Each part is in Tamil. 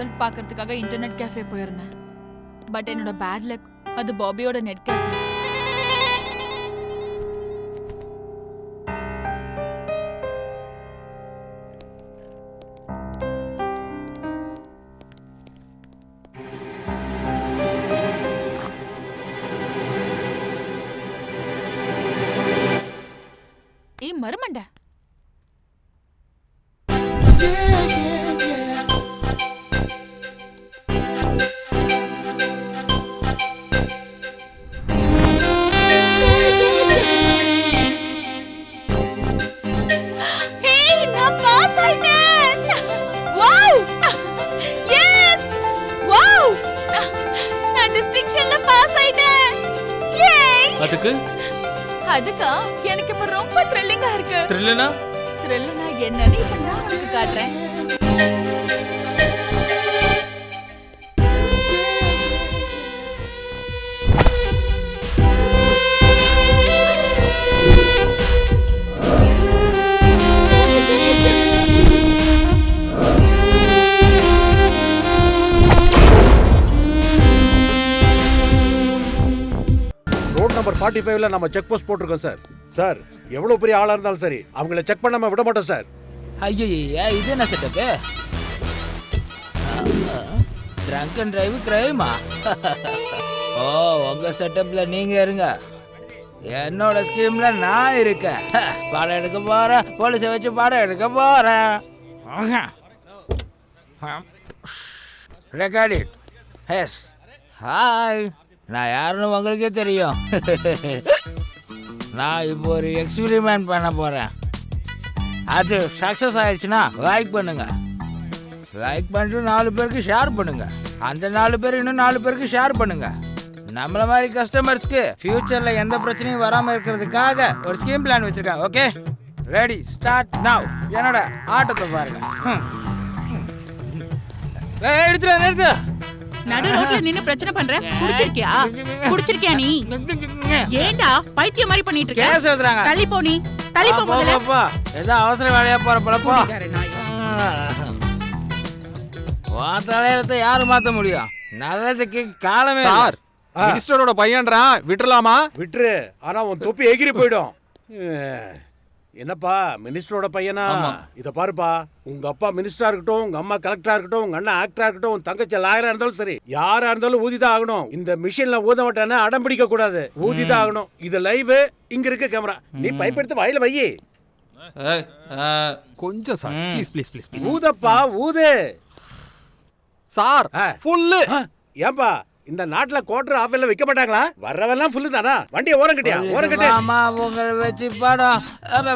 ரிசல்ட் பார்க்கறதுக்காக இன்டர்நெட் கேஃபே போயிருந்தேன். பட் என்னோட பேட் லக் அது பாபியோட நெட் கேஃபே. ஏய் மருமண்ட, அதுக்கா எனக்கு இப்ப ரொம்ப த்ரில்லிங்கா இருக்கு. த்ரில்லுனா என்னன்னு இப்ப நான் உனக்கு காட்டுறேன். நம்பர் 45ல நம்ம செக் போஸ்ட் போட்டுருக்கோம் சார். சார் எவ்வளவு பெரிய ஆளா இருந்தாலும் சரி அவங்கள செக் பண்ணாம விட மாட்டோம் சார். ஐயய்யா, இது என்ன செட்டப்பு? ட்ரங்க் அண்ட் டிரைவ் கிரைமா? ஓ, உங்க செட்டப்ல நீங்க இருங்க, என்னோட ஸ்கீம்ல நான் இருக்கேன். பாடம் எடுக்க போறேன், போலீஸை வச்சு பாடம் எடுக்க போறேன். Record it. எஸ், ஹாய், நான் யாருன்னு உங்களுக்கே தெரியும். நான் இப்போ ஒரு எக்ஸ்பெரிமெண்ட் பண்ண போகிறேன். அது சக்ஸஸ் ஆயிடுச்சுன்னா லைக் பண்ணுங்க, லைக் பண்ணிட்டு 4 பேருக்கு ஷேர் பண்ணுங்க, அந்த 4 பேர் இன்னும் 4 பேருக்கு ஷேர் பண்ணுங்க. நம்மள மாதிரி கஸ்டமர்ஸ்க்கு ஃபியூச்சரில் எந்த பிரச்சனையும் வராமல் இருக்கிறதுக்காக ஒரு ஸ்கீம் பிளான் வச்சுருக்காங்க. Okay, ready, start now. என்னோட ஆட்டத்தை பாருங்க. எடுத்துட்டு நடு ரோட்ல நின்னு பிரச்சனை பண்ற. குடிச்சிருக்கியா நீ? ஏண்டா பைத்தியம் மாதிரி பண்ணிட்டு இருக்க? கேஸ் எழுதுறாங்க. தள்ளி போ, நீ தள்ளி போ முதல்ல. ஏதோ அவசர வேலையா போற பழப்போ. தலையத்தை யாரு மாத்த முடியும்? நல்லதுக்கு காலமே. சார், மினிஸ்டரோட பையன்றா, விட்டுறலாமா? விட்டுரு, ஆனா உன் தொப்பி எகிரி போயிடும். என்னப்பா மினிஸ்டரோட பையனா? இத பாருப்பா, உங்க அப்பா மினிஸ்டரா இருக்கட்டும், உங்க அம்மா கலெக்டரா இருக்கட்டும், உங்க அண்ணன் ஆக்டரா இருக்கட்டும், உன் தங்கச்சி லாயரா இருந்தாலும் சரி, யாரா இருந்தாலும் ஊதிதான் ஆகணும். இந்த மிஷின்ல ஊத மாட்டானே அடம் பிடிக்க கூடாது, ஊதிதான் ஆகணும். இது லைவ், இங்க இருக்க கேமரா. நீ பைப் எடுத்து வாயில வை. கொஞ்சம் சார், ப்ளீஸ் ப்ளீஸ் ப்ளீஸ். ஊதப்பா, ஊது சார். ஃபுல்லு. ஏன்பா இந்த நாட்டுல குவார்டர் ஆஃப் எல்லாம் விக்க மாட்டாங்களா? வர்றவெல்லாம் ஃபுல்லு தானா? வண்டியை ஓரம் கட்டியா? ஓரம் கட்டி. ஆமா, உங்களை வச்சு பாடம்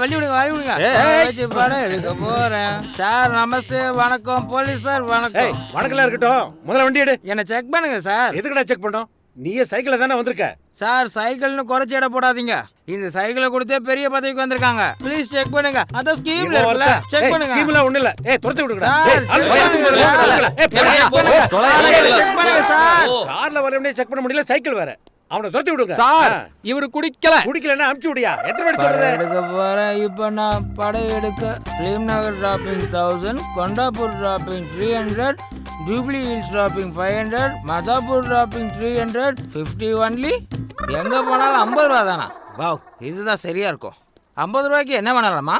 வழி விடுங்க, வழி விடுங்க. வச்சு பாடம் எடுக்க போறேன். சார் நமஸ்தே, வணக்கம். போலீஸ் சார் வணக்கம். வணக்கம்லாம் இருக்கட்டும், முதல்ல வண்டி எடு. என்ன செக் பண்ணுங்க சார். எதுக்குடா செக் பண்ணோம்? நீயே சைக்கிள்ல தானே வந்திருக்க. சார், சைக்கிள்னு குறைச்சி இட போடாதீங்க. இந்த சைக்கிளை கொடுத்தே பெரிய பதவிக்கு வந்திருக்காங்க. ப்ளீஸ் செக் பண்ணுங்க. அத ஸ்கீம்ல இருக்குல்ல, செக் பண்ணுங்க. ஸ்கீம்ல ஒண்ணு இல்ல. துரத்தி விடுங்க. கார்ல வரவனே செக் பண்ண முடியல, சைக்கிள் வேற. அவனை துரத்தி விடுங்க. சார், இவரு குடிக்கலன்னா அமுச்சு விடியா. எத்தனை பேர் சொல்றது? எடுக்க போறேன். இப்ப நான் படை எடுக்க Film Nagar dropping 1000, Kondapur dropping 300, Jubilee Hills dropping 500, Madhapur dropping 300, 50 only. எங்க போனாலும் 50 ரூபா தானா? வாவ், இதுதான் சரியா இருக்கும். 50 ரூபாய்க்கு என்ன பண்ணலாமா?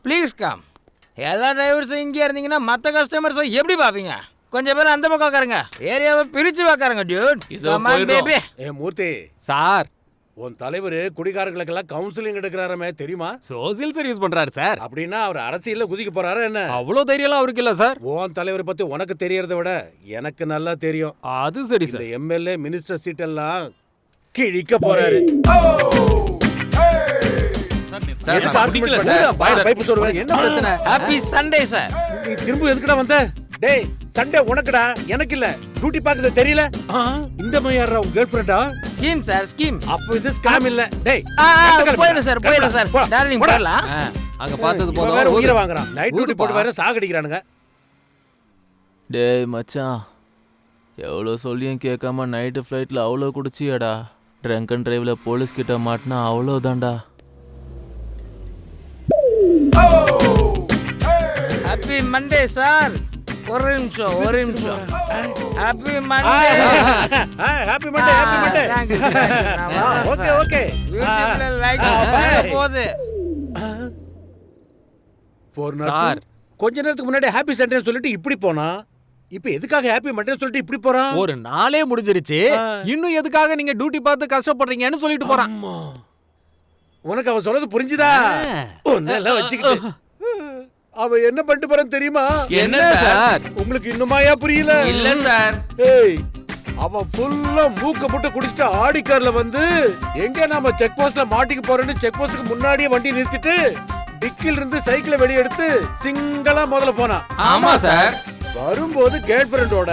Please come. எல்லா டிரைவர்ஸும் இங்கே இருந்தீங்கன்னா மற்ற கஸ்டமர்ஸை எப்படி பார்ப்பீங்க? கொஞ்சம் பேர் அந்த பக்கம் உட்காருங்க, ஏரியாவை பிரிச்சு உட்காருங்க. Dude, baby. மூர்த்தி சார், உன் தலைவர் குடிகாரங்களுக்கெல்லாம் கவுன்சிலிங் எடுக்கிறாரமே, தெரியுமா? சோசியல் சர்வீஸ் பண்றாரு சார். அப்படின்னா அவர் அரசியல்ல குதிக்க போறாரு என்ன? அவ்வளவு தைரியம்லாம் அவருக்கு இல்ல சார். உன் தலைவரை பத்தி உனக்கு தெரியறதை விட எனக்கு நல்லா தெரியும். அது சரி சார். இந்த எம்எல்ஏ மினிஸ்டர் சீட் எல்லாம் கிழிக்க போறாரு. என்ன பிரச்சனை? Happy Sunday sir. நீ திரும்ப எதுக்குடா வந்த? டேய், சண்டே உனக்குடா, எனக்கு இல்ல. டியூட்டி பாக்குறது தெரியல. இந்த மாதிரி உன் கேர்ள் ஃப்ரெண்டா? Scheme sir, scheme. அப்ப இது ஸ்கேம் இல்ல. டேய், போயிரு சார், போயிரு சார். டார்லிங் போடலாம். அங்க பார்த்தது போதும். வேற உயிரை வாங்குறான். நைட் டியூட்டி போட்டு வேற சாகடிக்கிறானுங்க. டேய் மச்சான், எவ்வளோ சொல்லியும் கேட்காம நைட்டு ஃப்ளைட்டில் அவ்வளோ குடிச்சியாடா. ட்ரங்க் அண்ட் டிரைவில் போலீஸ் கிட்ட மாட்டினா அவ்வளோதான்டா. Happy Monday sir. ஒரு நிமிஷம் happy Monday. Happy Monday, happy Monday. Okay okay. யூடியூப்ல லைக் போகுது. சார். கொஞ்ச நேரத்துக்கு முன்னாடி ஹாப்பி சண்டேன்னு சொல்லிட்டு இப்படி போனா, இப்போ எதுக்காக ஹாப்பி மண்டேன்னு சொல்லிட்டு இப்படி போறான்? ஒரு நாளே முடிஞ்சிருச்சு, இன்னும் எதுக்காக நீங்க டியூட்டி பார்த்து கஷ்டப்படுறீங்கன்னு சொல்லிட்டு போறான். உனக்கு அவன் சொல்றது புரிஞ்சுதா? ஒன்னெல்லாம் வச்சுக்கிட்டு அவன் என்ன பண்ணிட்டு போறான்னு தெரியுமா? என்ன சார்? உங்களுக்கு இன்னுமாயா புரியல? இல்ல சார். ஏய், அவன் ஃபுல்லா மூக்க போட்டு குடிச்சிட்டு ஆடி கார்ல வந்து எங்க நாம செக் போஸ்ட்ல மாட்டிக்க போறோம்னு செக் போஸ்ட்க்கு முன்னாடியே வண்டி நிறுத்திட்டு டிக்கில இருந்து சைக்கிளை வெளிய எடுத்து சிங்கிளா முதல்ல போனான். ஆமா சார். வரும்போது கேர்ள் ஃபிரெண்டோட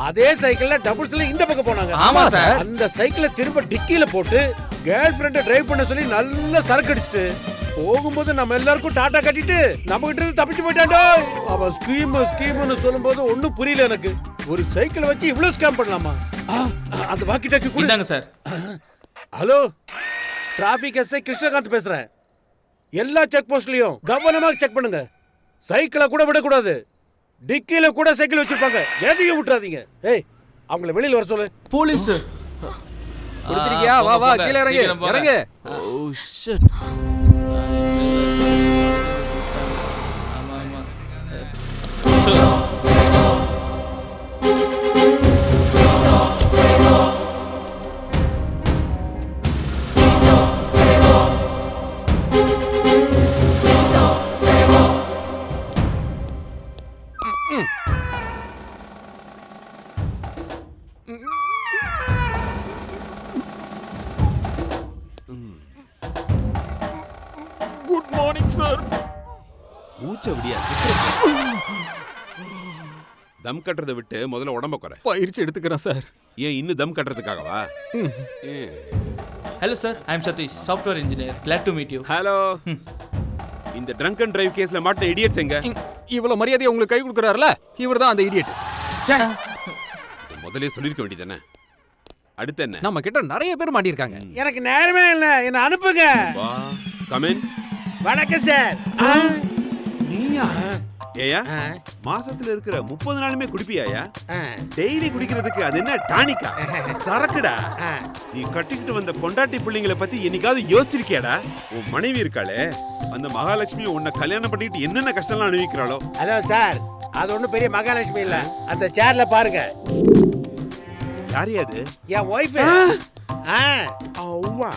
அதே சைக்கிள்ல டபுள்ஸ்ல இந்த பக்கம் போனாங்க. ஆமா சார். அந்த சைக்கிளை திரும்ப டிக்கில போட்டு கேர்ள் ஃபிரெண்ட டிரைவ் பண்ண சொல்லி நல்லா சரக்கு அடிச்சிட்டு போகும்போது நம்ம எல்லாருக்கும் டாடா கட்டிட்டு நம்ம கிட்ட இருந்து தப்பிச்சு போயிட்டாண்டோ. அவன் ஸ்கீம்னு சொல்லும்போது ஒண்ணும் புரியல எனக்கு. ஒரு சைக்கிளை வச்சு இவ்வளவு ஸ்கேம் பண்ணலாமா? அந்த வாக்கி டாக்கி கொடுங்க sir. Hello, traffic SI Krishnakanth பேசுறேன். எல்லா செக் போஸ்ட்லயும் கவனமா செக் பண்ணுங்க. சைக்கிளை கூட விடக்கூடாது. டிக்கில கூட சைக்கிள் வச்சிருப்பாங்க, எதையும் விட்டுறாதீங்க. ஏய், அவங்கள வெளியில வர சொல்லு. போலீஸ். குடிச்சிருக்கியா? வா வா, கீழ இறங்கு இறங்கு. Oh shit. Good morning sir. மூச்சை விடியா. தம் கட்டுறதை விட்டு முதல்ல உடம்ப குறை. பயிற்சி எடுத்துக்கிறேன் சார். ஏன் இன்னும் தம் கட்டுறதுக்காகவா? Hello sir, I am Satish, software engineer. Glad to meet you. Hello. இந்த ட்ரங்க் அண்ட் டிரைவ் கேஸ்ல மாட்டின இடியட்ஸ் எங்க? இவ்வளவு மரியாதையை உங்களுக்கு கை கொடுக்கறாருல, இவர்தான் அந்த இடியட். முதல்ல சொல்லிருக்க வேண்டியதானே. அடுத்து என்ன? நம்ம கிட்ட நிறைய பேர் மாட்டிருக்காங்க. எனக்கு நேரமே இல்ல, என்ன அனுப்புங்க. வா, கம் இன். வணக்கம் சார். நீயா? ஏயா, மாசத்துல இருக்கிற 30 நாளுமே குடிப்பியாயா? டெய்லி குடிக்கிறதுக்கு அது என்ன டானிக்கா? சரக்குடா. நீ கட்டிக்கிட்டு வந்த பொண்டாட்டி பிள்ளைங்களை பத்தி என்னைக்காவது யோசிச்சிருக்கியாடா? உன் மனைவி இருக்காளே, அந்த மகாலட்சுமி உன்னை கல்யாணம் பண்ணிட்டு என்னென்ன கஷ்டம்லாம் அனுபவிக்கிறாளோ. ஹலோ சார், அது ஒண்ணும் பெரிய மகாலட்சுமி இல்ல. அந்த சேர்ல பாருங்க. யாரு அது? என் ஒய்ஃப். அவ்வா,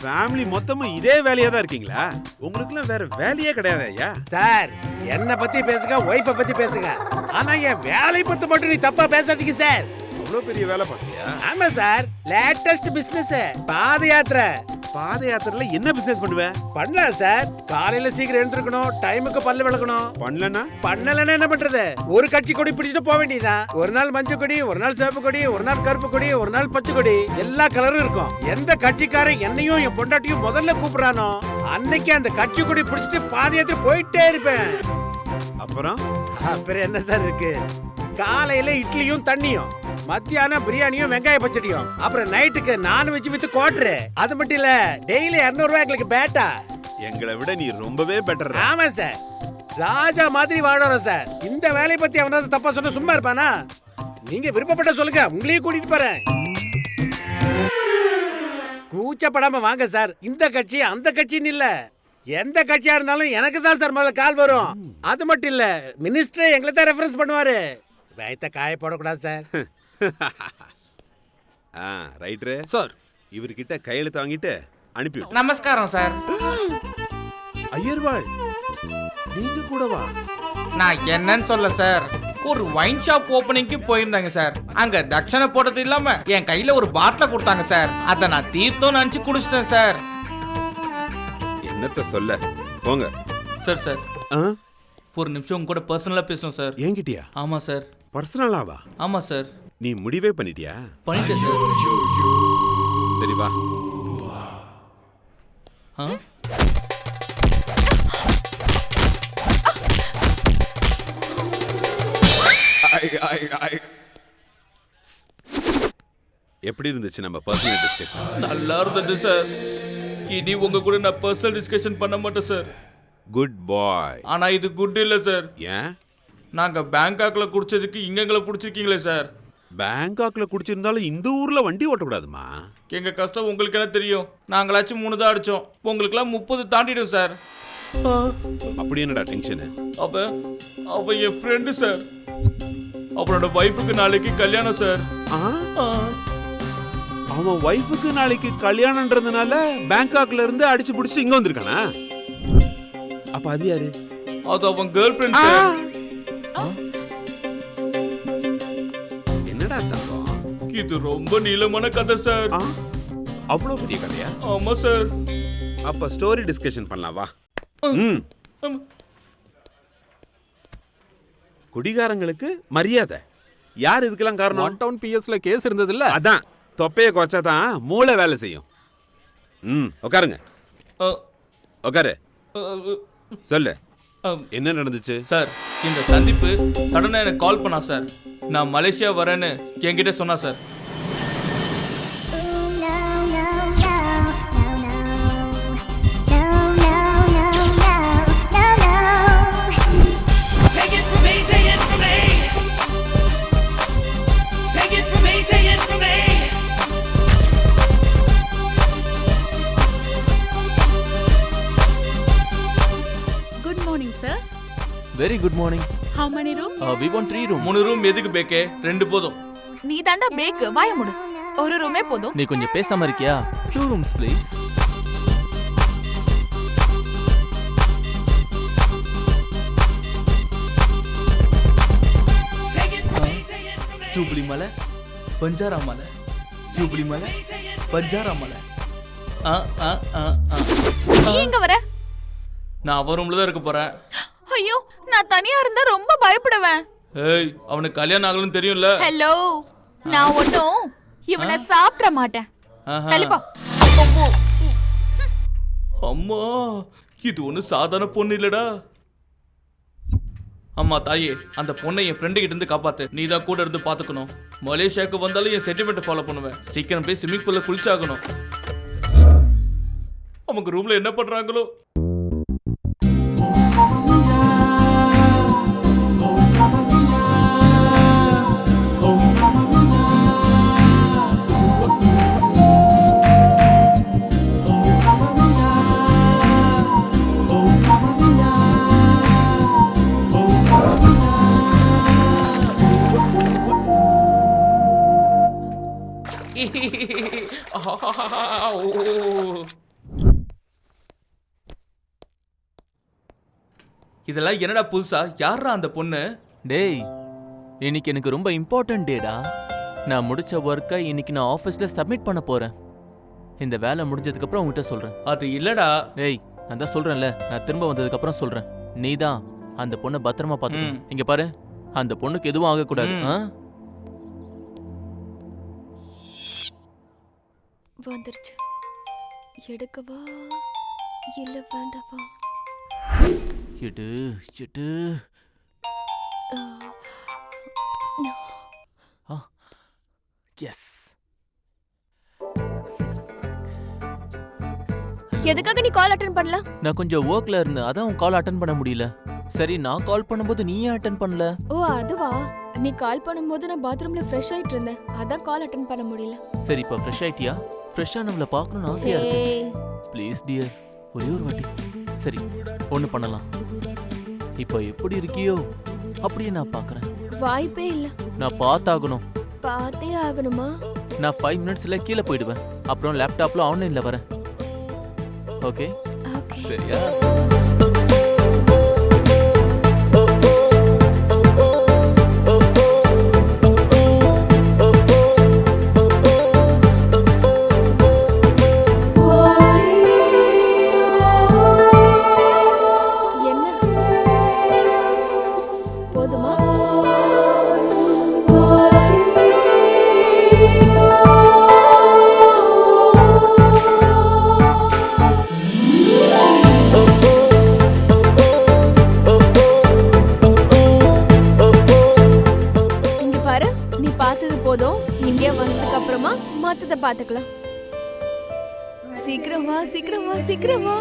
ஃபேமிலி மொத்தமும் இதே வேலையா தான் இருக்கீங்களா? உங்களுக்குலாம் வேற வேலையே கிடையாது ஐயா. சார், என்ன பத்தி பேசுங்க, ஒய்ஃபை பத்தி பேசுங்க. ஆனா என் வேலை பத்தி மட்டும் நீ தப்பா பேசாதீங்க சார். அவ்வளவு பெரிய வேலை பார்த்தியா? ஆமா சார், லேட்டஸ்ட் பிசினஸ் பாத யாத்திரை. பாத யாத்திரையில என்ன பிசினஸ் பண்ணுவ? பண்ணலாம் சார். காலையில சீக்கிரம் எழுந்திருக்கணும், டைமுக்கு பல்லு விளக்கணும். பண்ணலன்னா என்ன பண்றது? ஒரு கட்சி கொடி பிடிச்சிட்டு போக வேண்டியதான். ஒரு நாள் மஞ்சள் கொடி, ஒரு நாள் சிவப்பு கொடி, ஒரு நாள் கருப்பு கொடி, ஒரு நாள் பச்சை கொடி, எல்லா கலரும் இருக்கும். எந்த கட்சிக்காரன் என்னையும் என் பொண்டாட்டியும் முதல்ல கூப்பிடுறானோ அன்னைக்கு அந்த கட்சி கொடி பிடிச்சிட்டு பாத யாத்திரை போயிட்டே இருப்பேன். அப்புறம் என்ன சார் இருக்கு? காலையில இட்லியும் தண்ணியும், மத்தியானம் பிரியாணியும் வெங்காய பச்சடியும், அப்புறம் நைட்டுக்கு நான்வெஜ் வித் குவார்டர். அது மட்டும் இல்ல, டெய்லி 200 ரூபாய் எங்களுக்கு பேட்டா. எங்களை விட நீ ரொம்பவே பெட்டர். ஆமா சார், ராஜா மாதிரி வாழறோம் சார். இந்த வேலையை பத்தி அவனாவது தப்பா சொன்னா சும்மா இருப்பானா? நீங்க விருப்பப்பட்ட சொல்லுங்க, உங்களையும் கூட்டிட்டு போறேன். கூச்சப்படாம வாங்க சார். இந்த கட்சி அந்த கட்சின்னு இல்ல, எந்த கட்சியா இருந்தாலும் எனக்கு தான் சார் முதல்ல கால் வரும். அது மட்டும் இல்ல, மினிஸ்டரே எங்களை தான் ரெஃபரன்ஸ் பண்ணுவாரு. வயத்த காய போடக்கூடாது சார். ரைட்ரு சார், இவர்கிட்ட கையெழுத்து வாங்கிட்டு அனுப்பி. நமஸ்காரம் சார். ஐயர்வாள், நீங்க கூடவா? நான் என்னன்னு சொல்ல சார், ஒரு வைன் ஷாப் ஓபனிங்க்கு போயிருந்தாங்க சார். அங்க தட்சணை போட்டது இல்லாம என் கையில ஒரு பாட்டில கொடுத்தாங்க சார். அத நான் தீர்த்தம் நினைச்சு குடிச்சிட்டேன் சார். என்னத்த சொல்ல, போங்க சார். சார், ஒரு நிமிஷம் உங்க கூட பர்சனலா பேசணும் சார். என்கிட்டயா? ஆமா சார். பர்சனலாவா? ஆமா சார். நீ முடிவே பண்ணிட்டியா? பண்ணிட்டேன் சார். சரி வா. எப்படி இருந்துச்சு நம்ம பர்சனல் டிஸ்கஷன்? நல்லா இருந்தது சார். இனி உங்க கூட நான் பர்சனல் டிஸ்கஷன் பண்ண மாட்டேன் சார். குட் பாய். ஆனா இது குட் இல்ல சார். ஏன்? நாங்க பேங்காக்ல குடிச்சதுக்கு இங்க எங்களை பிடிச்சிருக்கீங்களே சார். பேங்காக்ல குடிச்சிருந்தாலும் இந்த ஊர்ல வண்டி ஓட்டக்கூடாதுமா. எங்க கஷ்டம் உங்களுக்கு என்ன தெரியும்? நாங்களாச்சும் 3 தான் அடிச்சோம், உங்களுக்குலாம் 30 தாண்டிடும் சார். அப்படி என்னடா டென்ஷனு? அவ என் ஃப்ரெண்டு சார். அவனோட வைஃபுக்கு நாளைக்கு கல்யாணம் சார். அவன் வைஃபுக்கு நாளைக்கு கல்யாணம்ன்றதுனால பேங்காக்ல இருந்து அடிச்சு பிடிச்சிட்டு இங்க வந்திருக்கானா? அப்ப அது யாரு? அது அவன் கேர்ள் ஃப்ரெண்ட் சார். என்னடா தங்கம், இது ரொம்ப நீளமான கதை சார். அவ்வளவு பெரிய கதையா? ஆமா சார். அப்ப ஸ்டோரி டிஸ்கஷன் பண்ணலாம் வா. குடிகாரங்களுக்கு மரியாதை. யார் இதுக்கெல்லாம் காரணம்? 1 டவுன் பிஎஸ்ல கேஸ் இருந்ததுல்ல, அதான் தொப்பைய குறைச்சாதான் மூளை வேலை செய்யும். உட்காருங்க. உட்காரு. சொல்லு, என்ன நடந்துச்சு சார்? இந்த சந்திப்பு சடனா எனக்கு கால் பண்ணா சார். நான் மலேசியா வரேன்னு என்கிட்ட சொன்னா sir. Very good morning. How many rooms? We want 3 rooms. 3 room எதுக்கு பேக்கே? 2 போதும். நீ தாண்டா பேக்கு, வாய மூடு. ஒரு ரூமே போதும். நீ கொஞ்சம் பேசாம இருக்கியா? 2 rooms please. ஜூப்ளி மலை, பஞ்சாரா மலை, ஜூப்ளி மலை, பஞ்சாரா மலை. நீ எங்க வர? நான் அவன் ரூம்ல தான் இருக்க போறேன். ஐயோ, நான் தனியா இருந்தா ரொம்ப பயப்படுவேன். ஏய், அவனுக்கு கல்யாணம் ஆகலன்னு தெரியும்ல. ஹலோ, நான் ஒண்ணும் இவனை சாப்பிட மாட்டேன். தள்ளிப்பா. அம்மா, இது ஒண்ணு சாதாரண பொண்ணு இல்லடா. அம்மா தாயே, அந்த பொண்ணை என் ஃப்ரெண்டு கிட்ட இருந்து காப்பாத்து. நீ தான் கூட இருந்து பாத்துக்கணும். மலேசியாவுக்கு வந்தாலும் என் சென்டிமெண்ட் ஃபாலோ பண்ணுவேன். சீக்கிரம் போய் ஸ்விமிங் பூல்ல குளிச்சாகணும். அவங்க ரூம்ல என்ன பண்றாங்களோ? இதெல்லாம் என்னடா புதுசா? யாரா அந்த பொண்ணு? டேய், இன்னைக்கு எனக்கு ரொம்ப இம்பார்ட்டன்ட் டேடா. நான் முடிச்ச ஒர்க்கை இன்னைக்கு நான் ஆஃபீஸ்ல சப்மிட் பண்ண போறேன். இந்த வேலை முடிஞ்சதுக்கு அப்புறம் உன்கிட்ட சொல்றேன். அது இல்லடா. டேய், நான் தான் சொல்றேன்ல, நான் திரும்ப வந்ததுக்கு அப்புறம் சொல்றேன். நீ தான் அந்த பொண்ணை பத்திரமா பாத்துக்கணும். இங்க பாரு, அந்த பொண்ணுக்கு எதுவும் ஆகக்கூடாது. வந்துருச்சு. எடுக்கவா இல்ல வேண்டாவா? எடு எடு. எஸ். எதுக்காக நீ கால் அட்டெண்ட் பண்ணல? நான் கொஞ்சம் ஒர்க்ல இருந்தேன், அதான் உன் கால் அட்டெண்ட் பண்ண முடியல. சரி, நான் கால் பண்ணும்போது நீ ஏன் அட்டெண்ட் பண்ணல? ஓ அதுவா? நீ கால் பண்ணும்போது நான் பாத்ரூம்ல ஃப்ரெஷ் ஆயிட்டு இருந்தேன், அதான் கால் அட்டெண்ட் பண்ண முடியல. சரி, இப்ப ஃப்ரெஷ் ஆயிட்டியா? ஃப்ரெஷ்ஷா நம்மள பார்க்கணும்னு ஆசையா இருக்கு. ப்ளீஸ் டியர், ஒரே ஒரு வாட்டி. சரி, ஒண்ணு பண்ணலாம். இப்போ எப்படி இருக்கியோ அப்படியே நான் பார்க்கறேன். வாய்ப்பே இல்ல. நான் பார்த்தாகணும். பார்த்தே ஆகணுமா? நான் 5 மினிட்ஸ்ல கீழே போயிடுவேன். அப்புறம் லேப்டாப்ல ஆன்லைன்ல வரேன். ஓகே? ஓகே. சரியா? பாத்துக்கலாம். சீக்கிரம் வா, சீக்கிரம் வா, சீக்கிரம் வா.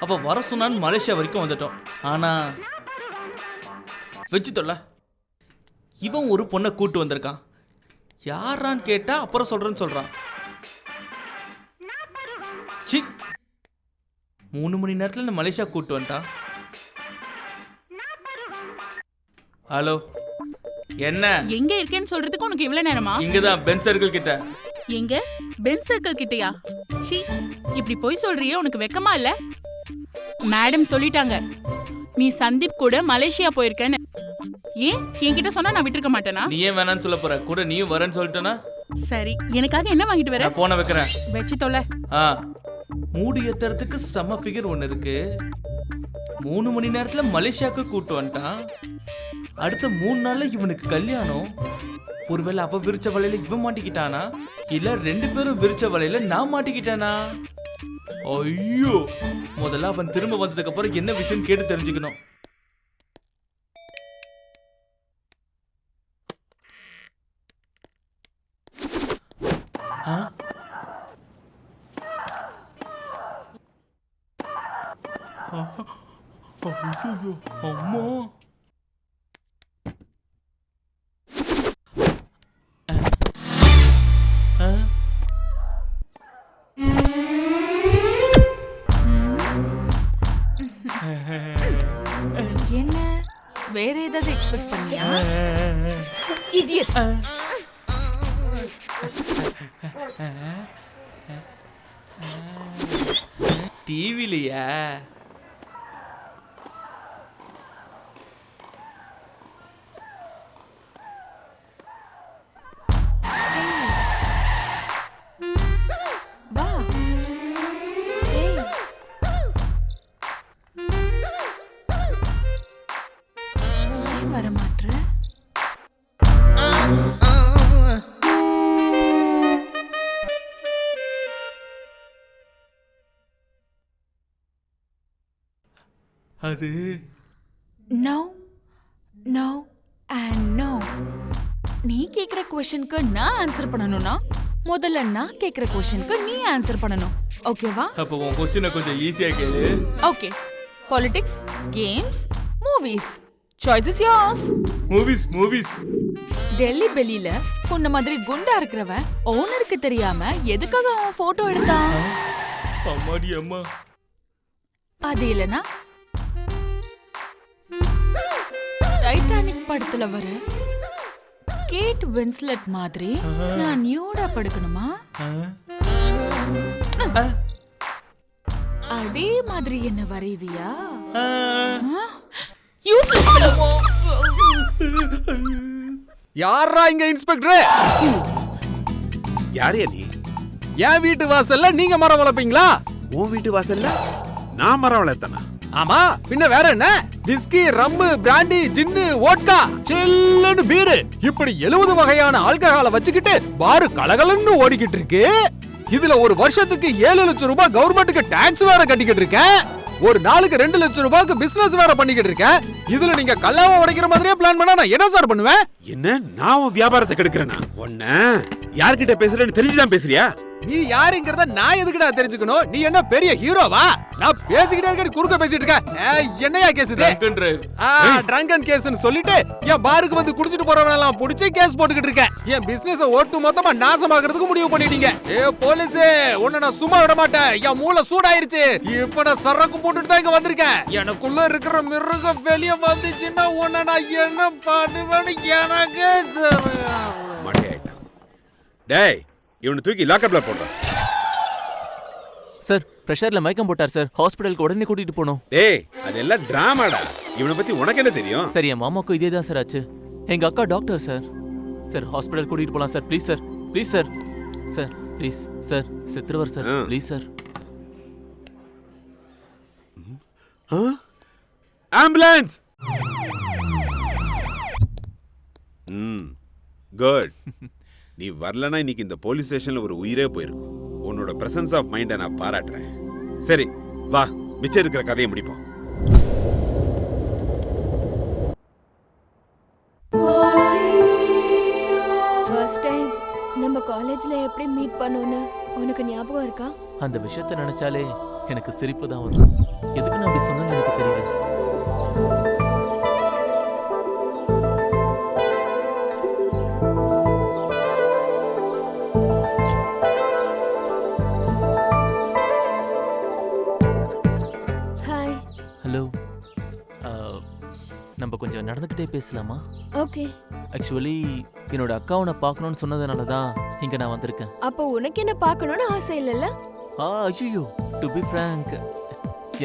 அப்ப வர சொன்னான்னு மலேசியா வரைக்கும் வந்துட்டோம். ஆனா வச்சு தொல்ல, இவன் ஒரு பொண்ணை கூட்டு வந்திருக்கான். யாரான்னு கேட்டா அப்புறம் சொல்றேன்னு சொல்றான். சி, 3 மணி நேரத்துல இந்த மலேசியா கூட்டு வந்துட்டான். ஹலோ, என்ன எங்க இருக்கேன்னு சொல்றதுக்கு உனக்கு இவ்வளவு நேரமா? இங்கதான் பென் சர்க்கிள் கிட்ட. எங்க பென் சர்க்கிள் கிட்டயா? சி, இப்படி போய் சொல்றியே, உனக்கு வெக்கமா இல்ல? மேடம் சொல்லிட்டாங்க நீ சந்தீப் கூட மலேசியா போயிருக்கேன்னு. ஏன் என்கிட்ட சொன்னா நான் விட்டுருக்க மாட்டேனா? நீ ஏன் வேணான்னு சொல்ல போற? கூட நீயும் வரேன்னு சொல்லிட்டேனா? சரி, எனக்காக என்ன வாங்கிட்டு வர? நான் போனை வைக்கிறேன். வச்சு தொலை. மூடி ஏத்துறதுக்கு செம்ம ஃபிகர் ஒன்று இருக்கு. 3 மணி நேரத்துல மலேசியாவுக்கு கூட்டு வந்துட்டான். அடுத்த 3 நாள்ல இவனுக்கு கல்யாணம். ஒருவேளை அவ விரிச்ச வலையில இவன் மாட்டிக்கிட்டானா, இல்ல 2 பேரும் விரிச்ச வலையில நான் மாட்டிக்கிட்டானா? ஐயோ, முதல்ல அவன் திரும்ப வந்ததுக்கு அப்புறம் என்ன விஷயம் கேட்டு தெரிஞ்சுக்கணும். ஐயோ, அம்மா. என்ன வேற ஏதாவது எக்ஸ்பெக்ட் பண்ணியா? இடியட். டிவிலையா? வா. ஏய். ஏன் வர மாட்ற? அது நோ நோ அண்ட் நோ. நீ கேக்குற क्वेश्चनக்கு நான் ஆன்சர் பண்ணனும்னா முதல்ல நான் கேக்குற क्वेश्चनக்கு நீ ஆன்சர் பண்ணனும். ஓகேவா? அப்போ உன் क्वेश्चனை கொஞ்சம் ஈஸியா கேளு. Okay. Politics, games, movies. Choice is yours. Movies. Delhi பெலில உன்ன மாதிரி குண்டா இருக்கிறவன் ஓனருக்கு தெரியாம எதுக்காக அவன் போட்டோ எடுத்தான்? அம்மாடி அம்மா. அது இல்லனா டைட்டானிக் படத்துல வர கேட் வின்ஸ்லெட் மாதிரி நான் நியூடா படுக்கணுமா? அதே மாதிரி என்ன வரைவியா? யாரா இங்க இன்ஸ்பெக்டர்? யாரையா நீ? என் வீட்டு வாசல்ல நீங்க மரம் வளர்ப்பீங்களா? உன் வீட்டு வாசல்ல நான் மரம் வளர்த்தனா? ஆமா, பின்ன வேற என்ன? விஸ்கி, ரம்மு, பிராண்டி, ஜின்னு, வோட்கா, சில்லுன்னு பீரு, இப்படி 70 வகையான ஆல்கஹாலை வச்சுக்கிட்டு பாரு கலகலன்னு ஓடிக்கிட்டு இருக்கு. இதுல ஒரு வருஷத்துக்கு 7 லட்சம் ரூபாய் கவர்மெண்ட்டுக்கு டாக்ஸ் வேற கட்டிக்கிட்டு இருக்கேன். ஒரு நாளுக்கு 2 லட்சம் ரூபாய்க்கு பிசினஸ் வேற பண்ணிக்கிட்டு இருக்கேன். இதுல நீங்க கல்லாவை உடைக்கிற மாதிரியே பிளான் பண்ணா நான் என்ன சார் பண்ணுவேன்? என்ன, நான் உன் வியாபாரத்தை கெடுக்கிறேன்னா? ஒன்ன யார்கிட்ட பேசுறேன்னு தெரிஞ்சுதான் பேசுறியா? நீ யாருங்கிறத நான் எதுக்குடா தெரிஞ்சுக்கணும்? நீ என்ன பெரிய ஹீரோவா? நான் பேசிக்கிட்டே இருக்க, குறுக்க பேசிட்டு இருக்க. என்னையா கேஸ் இது? ட்ரங்க் அண்ட் கேஸ்னு சொல்லிட்டு என் பாருக்கு வந்து குடிச்சிட்டு போறவங்க எல்லாம் புடிச்சு கேஸ் போட்டுக்கிட்டு இருக்கேன். என் பிசினஸ் ஓட்டு மொத்தமா நாசமாக்குறதுக்கு முடிவு பண்ணிட்டீங்க. ஏ போலீஸ், உன்னை நான் சும்மா விட மாட்டேன். என் மூளை சூடாயிருச்சு. இப்ப நான் சரக்கு போட்டுட்டு தான் இங்க வந்திருக்கேன். எனக்குள்ள இருக்கிற மிருகம் வெளிய வந்துச்சுன்னா உன்னை நான் என்ன பண்ணுவேன்னு எனக்கு மாட்டியாயிட்டான். டேய், இவனை தூக்கி லாக்கப்ல போடுறான். சார், பிரஷர்ல மயக்கம் போட்டார் சார். ஹாஸ்பிடலுக்கு உடனே கூட்டிட்டு போனோம். டேய், அதெல்லாம் டிராமாடா. இவனை பத்தி உனக்கு என்ன தெரியும்? சரி, என் மாமாக்கும் இதே தான் சார் ஆச்சு. எங்க அக்கா டாக்டர் சார். சார், ஹாஸ்பிடல் கூட்டிட்டு போலாம் sir. Please sir, please sir. Sir please sir, செத்துருவார் sir. Please sir. Ambulance. Good. நீ வரலனா இன்னைக்கு இந்த போலீஸ் ஸ்டேஷன்ல ஒரு உயிரே போயிருக்கும். உன்னோட பிரசன்ஸ் ஆஃப் மைண்ட நான் பாராட்டுறேன். சரி, வா, மிச்சம் இருக்கிற கதையை முடிப்போம். ஃபர்ஸ்ட் டைம் நம்ம காலேஜ்ல எப்படி மீட் பண்ணோம்னு உனக்கு ஞாபகம் இருக்கா? அந்த விஷயத்தை நினைச்சாலே எனக்கு சிரிப்பு தான் வருது. எதுக்கு நான் அப்படி சொன்னேன்னு எனக்கு தெரியல. ஹாய். ஹலோ, நம்ம கொஞ்சம் நடந்துக்கிட்டே பேசலாமா? ஓகே. ஆக்சுவலி என்னோட அக்காவை நான் பார்க்கணும்னு சொன்னதுனால தான் இங்கே நான் வந்திருக்கேன். அப்போ உனக்கு என்ன பார்க்கணும்னு ஆசை இல்லைல்ல? ஐயோ, டு பி ஃப்ராங்க்,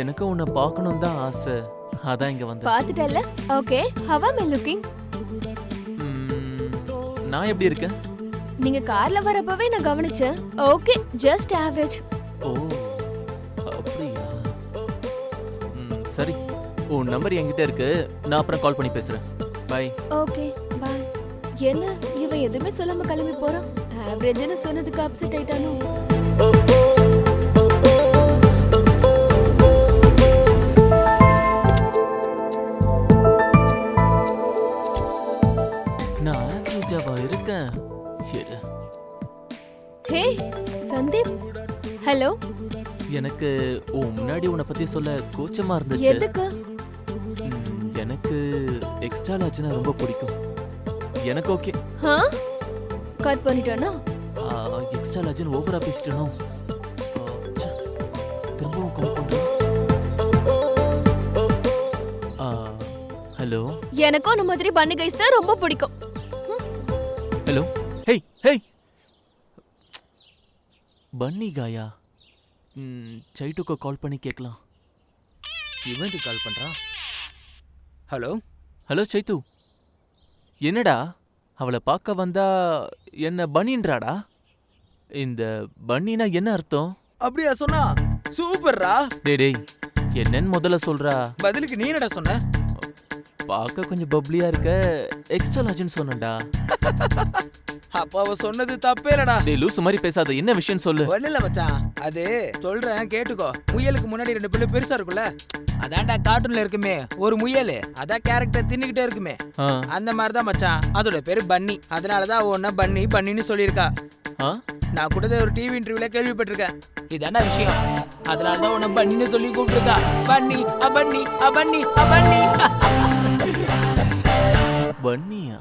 எனக்கு உன்னை பார்க்கணும் தான் ஆசை. அதான் இங்கே வந்தேன். பார்த்துட்டல்ல? ஓகே. ஹவ் ஆம் ஐ லுக்கிங்? நான் எப்படி இருக்கேன்? நீங்க கார்ல வரப்பவே நான் கவனிச்சேன். Okay, just average. ஓ, அப்படியா? சரி, உன் நம்பர் என்கிட்ட இருக்கு. நான் அப்புறம் கால் பண்ணி பேசுறேன். பை. Okay, bye. என்ன இவன் எதுவுமே சொல்லாம கிளம்பி போறான்? ஆவரேஜ்னு சொன்னதுக்கு அப்செட் ஆயிட்டானோ? நான் ஆவரேஜாவா இருக்கேன்? சரி. ஹே சந்தீப். ஹலோ. எனக்கு முன்னாடி உன்னை பத்தி சொல்ல கூச்சமா இருந்துச்சு. எதுக்கு? எனக்கு எக்ஸ்ட்ரா லார்ஜ்னா ரொம்ப பிடிக்கும். எனக்கு ஓகே. கட் பண்ணிட்டானா? எக்ஸ்ட்ரா லார்ஜ்னு ஓவரா பேசிட்டேனோ? திரும்பவும் கால் பண்றேன். ஹலோ. எனக்கும் அந்த மாதிரி பன்னு கைஸ் தான் ரொம்ப பிடிக்கும். ஹலோ. ஹே ஹே, பன்னி காயா? சைட்டுக்கு கால் பண்ணி கேட்கலாம். இவன்ட்டு கால் பண்றான். ஹலோ. ஹலோ சைத்து, என்னடா அவளை பார்க்க வந்தா என்ன பன்னின்றாடா? இந்த பன்னினா என்ன அர்த்தம்? அப்படியா சொன்னா? சூப்பர்ரா. டேய் என்னன்னு முதல்ல சொல்றா. பதிலுக்கு நீ என்னடா சொன்ன? பார்க்க கொஞ்சம் பப்ளியா இருக்க, எக்ஸ்ட்ரா லார்ஜ்னு சொன்னேன்டா. அப்ப அவ சொன்னது தப்பே இல்லடா. டேய் லூசு மாதிரி பேசாத, என்ன விஷயம் சொல்லு. ஒண்ணுல மச்சான், அது சொல்றேன் கேட்டுக்கோ. முயலுக்கு முன்னாடி 2 பிள்ளை பெருசா இருக்குல்ல, அதான்டா கார்ட்டூன்ல இருக்குமே ஒரு முயல், அதான் கேரக்டர் தின்னுகிட்டே இருக்குமே, அந்த மாதிரிதான் மச்சான். அதோட பேரு பன்னி. அதனாலதான் அவ ஒன்ன பன்னி பன்னின்னு சொல்லியிருக்கா. நான் கூட ஒரு டிவி இன்டர்வியூல கேள்விப்பட்டிருக்கேன். இதான விஷயம். அதனாலதான் உன்ன பன்னின்னு சொல்லி கூப்பிட்டுருக்கா. பன்னி பன்னி பன்னி பன்னி. பன்னியா?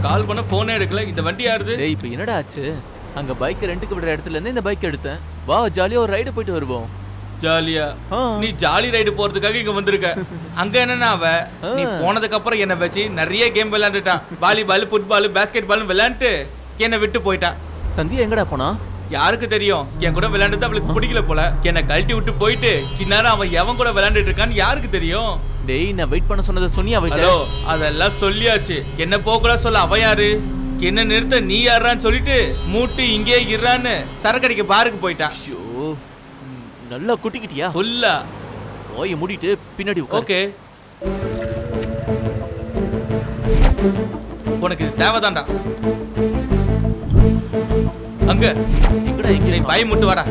கால் பண்ண போனே எடுக்கல. இந்த வண்டி யாருது? டேய் இப்போ என்னடா ஆச்சு? அங்க பைக் ரெண்டுக்கு விடுற இடத்துல இருந்து இந்த பைக் எடுத்தேன். வா ஜாலியா ஒரு ரைடு போயிட்டு வருவோம். ஜாலியா? நீ ஜாலி ரைடு போறதுக்காக இங்க வந்திருக்க. அங்க என்னன்னா அவ நீ போனதுக்கு அப்புறம் என்ன வச்சு நிறைய கேம் விளையாண்டுட்டான். வாலிபால், ஃபுட்பால், பாஸ்கெட் பால் விளையாண்டு என்ன விட்டு போயிட்டான். சந்தியா எங்கடா போனா? யாருக்கு தெரியும்? என் கூட விளையாண்டது அவளுக்கு பிடிக்கல போல. என்ன கழட்டி விட்டு போயிட்டு இந்நேரம் அவன் எவன் கூட விளையாண்டுட்டு இருக்கான்னு யாருக்கு தெரியும்? டேய் நான் வெயிட் பண்ண சொன்னதை சொன்னியா? ஹலோ, அதெல்லாம் சொல்லியாச்சு. என்ன போகக்கூட சொல்ல அவ யாரு? என்ன நிறுத்த நீ யாரான்னு சொல்லிட்டு மூட்டு இங்கே இருறான்னு சரக்கடிக்க பாருக்கு போயிட்டான். நல்லா குட்டிக்கிட்டியா? ஃபுல்லா ஓய மூடிட்டு பின்னாடி ஓகே. உனக்கு இது தேவைதான்டா. அங்க எங்கடா எங்க பை முட்டு வாடா.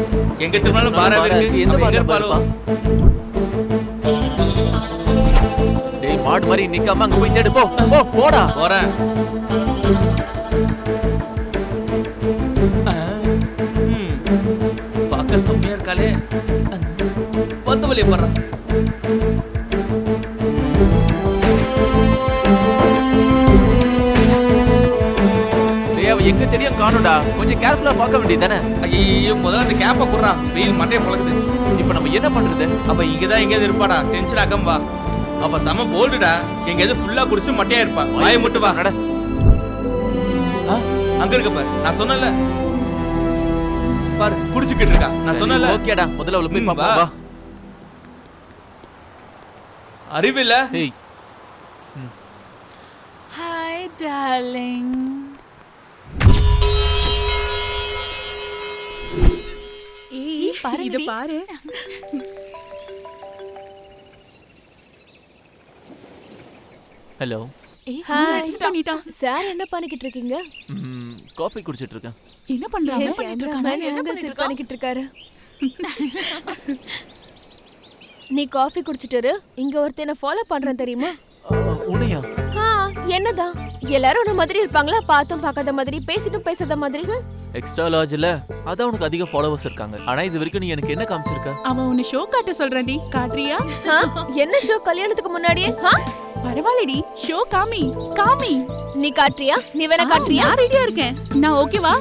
எங்க திரும்பினாலும் பாராவே இருக்கு. எந்த எங்க இருப்பாளோ? டேய் மாடு மாதிரி நிக்காம அங்க போய் தேடு. போ போ போடா. போறேன். பார்க்க செம்மையா இருக்காளே. பத்து வழியை போடுறான். அவ எங்க தெரியும் காணும்டா. கொஞ்சம் கேர்ஃபுல்லா பார்க்க வேண்டியதானே? ஐயோ முதல்ல அந்த கேப்பை குடுறான். வெயில் மண்டையை பழகுது. இப்ப நம்ம என்ன பண்றது? அவ இங்கதான் எங்கேயாவது இருப்பாடா. டென்ஷன் ஆகாம வா. அவ செம போல்டுடா. எங்கேயாவது ஃபுல்லா குடிச்சு மட்டையா இருப்பா. வாயை மட்டும் வா. அங்க இருக்க பாரு. நான் சொன்னல பாரு குடிச்சுக்கிட்டு இருக்கா. நான் சொன்னல. ஓகேடா, முதல்ல அவளை போய் பாப்பா. வா. அறிவில்ல? ஏய். Hi darling. இது பாருங்கடி. பாரு. ஹலோ. ஏய், ஹாய் பண்ணிட்டான். சார் என்ன பண்ணிக்கிட்டு இருக்கீங்க? காஃபி குடிச்சிட்டு இருக்கேன். என்ன பண்றாங்க? கேமராமேன் ஆங்கிள் செட் பண்ணிக்கிட்டு இருக்காரு. நீ காஃபி குடிச்சிட்டு இங்க ஒருத்தனை ஃபாலோ பண்றேன் தெரியுமா? உன்னையா? என்னதான் எல்லாரும் உன்ன மாதிரி இருப்பாங்களா? பார்த்தும் பார்க்காத மாதிரி, பேசிட்டும் பேசாத மாதிரி. எக்ஸ்ட்ரா லார்ஜ்ல அதான் உனக்கு அதிக ஃபாலோவர்ஸ் இருக்காங்க. ஆனா இது வரைக்கும் நீ எனக்கு என்ன காமிச்சிருக்க? அவன் உன்னை ஷோ காட்ட சொல்றான்டி. காட்றியா? என்ன ஷோ கல்யாணத்துக்கு முன்னாடியே? பரவாயில்லடி, ஷோ காமி. காமி. நீ காட்டுறியா? நீ வேணா காட்டுறியா? நான் ரெடியா இருக்கேன். நான் ஓகேவா?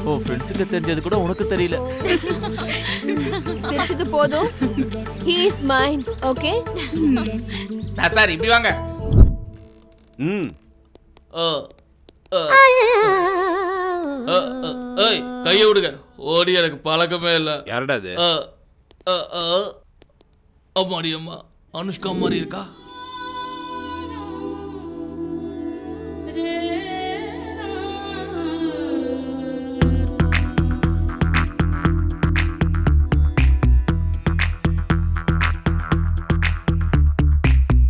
ஓ, ஃப்ரெண்ட்ஸுக்கு தெரிஞ்சது கூட உனக்கு தெரியல. சிரிச்சது போதும். He is mine, okay? Sir இப்படி வாங்க. ம் ஏய், கையை விடுங்க. ஓடி எனக்கு பழக்கமே இல்ல. யாரடா அது? அம்மாடி அம்மா, அனுஷ்கா மாதிரி இருக்கா?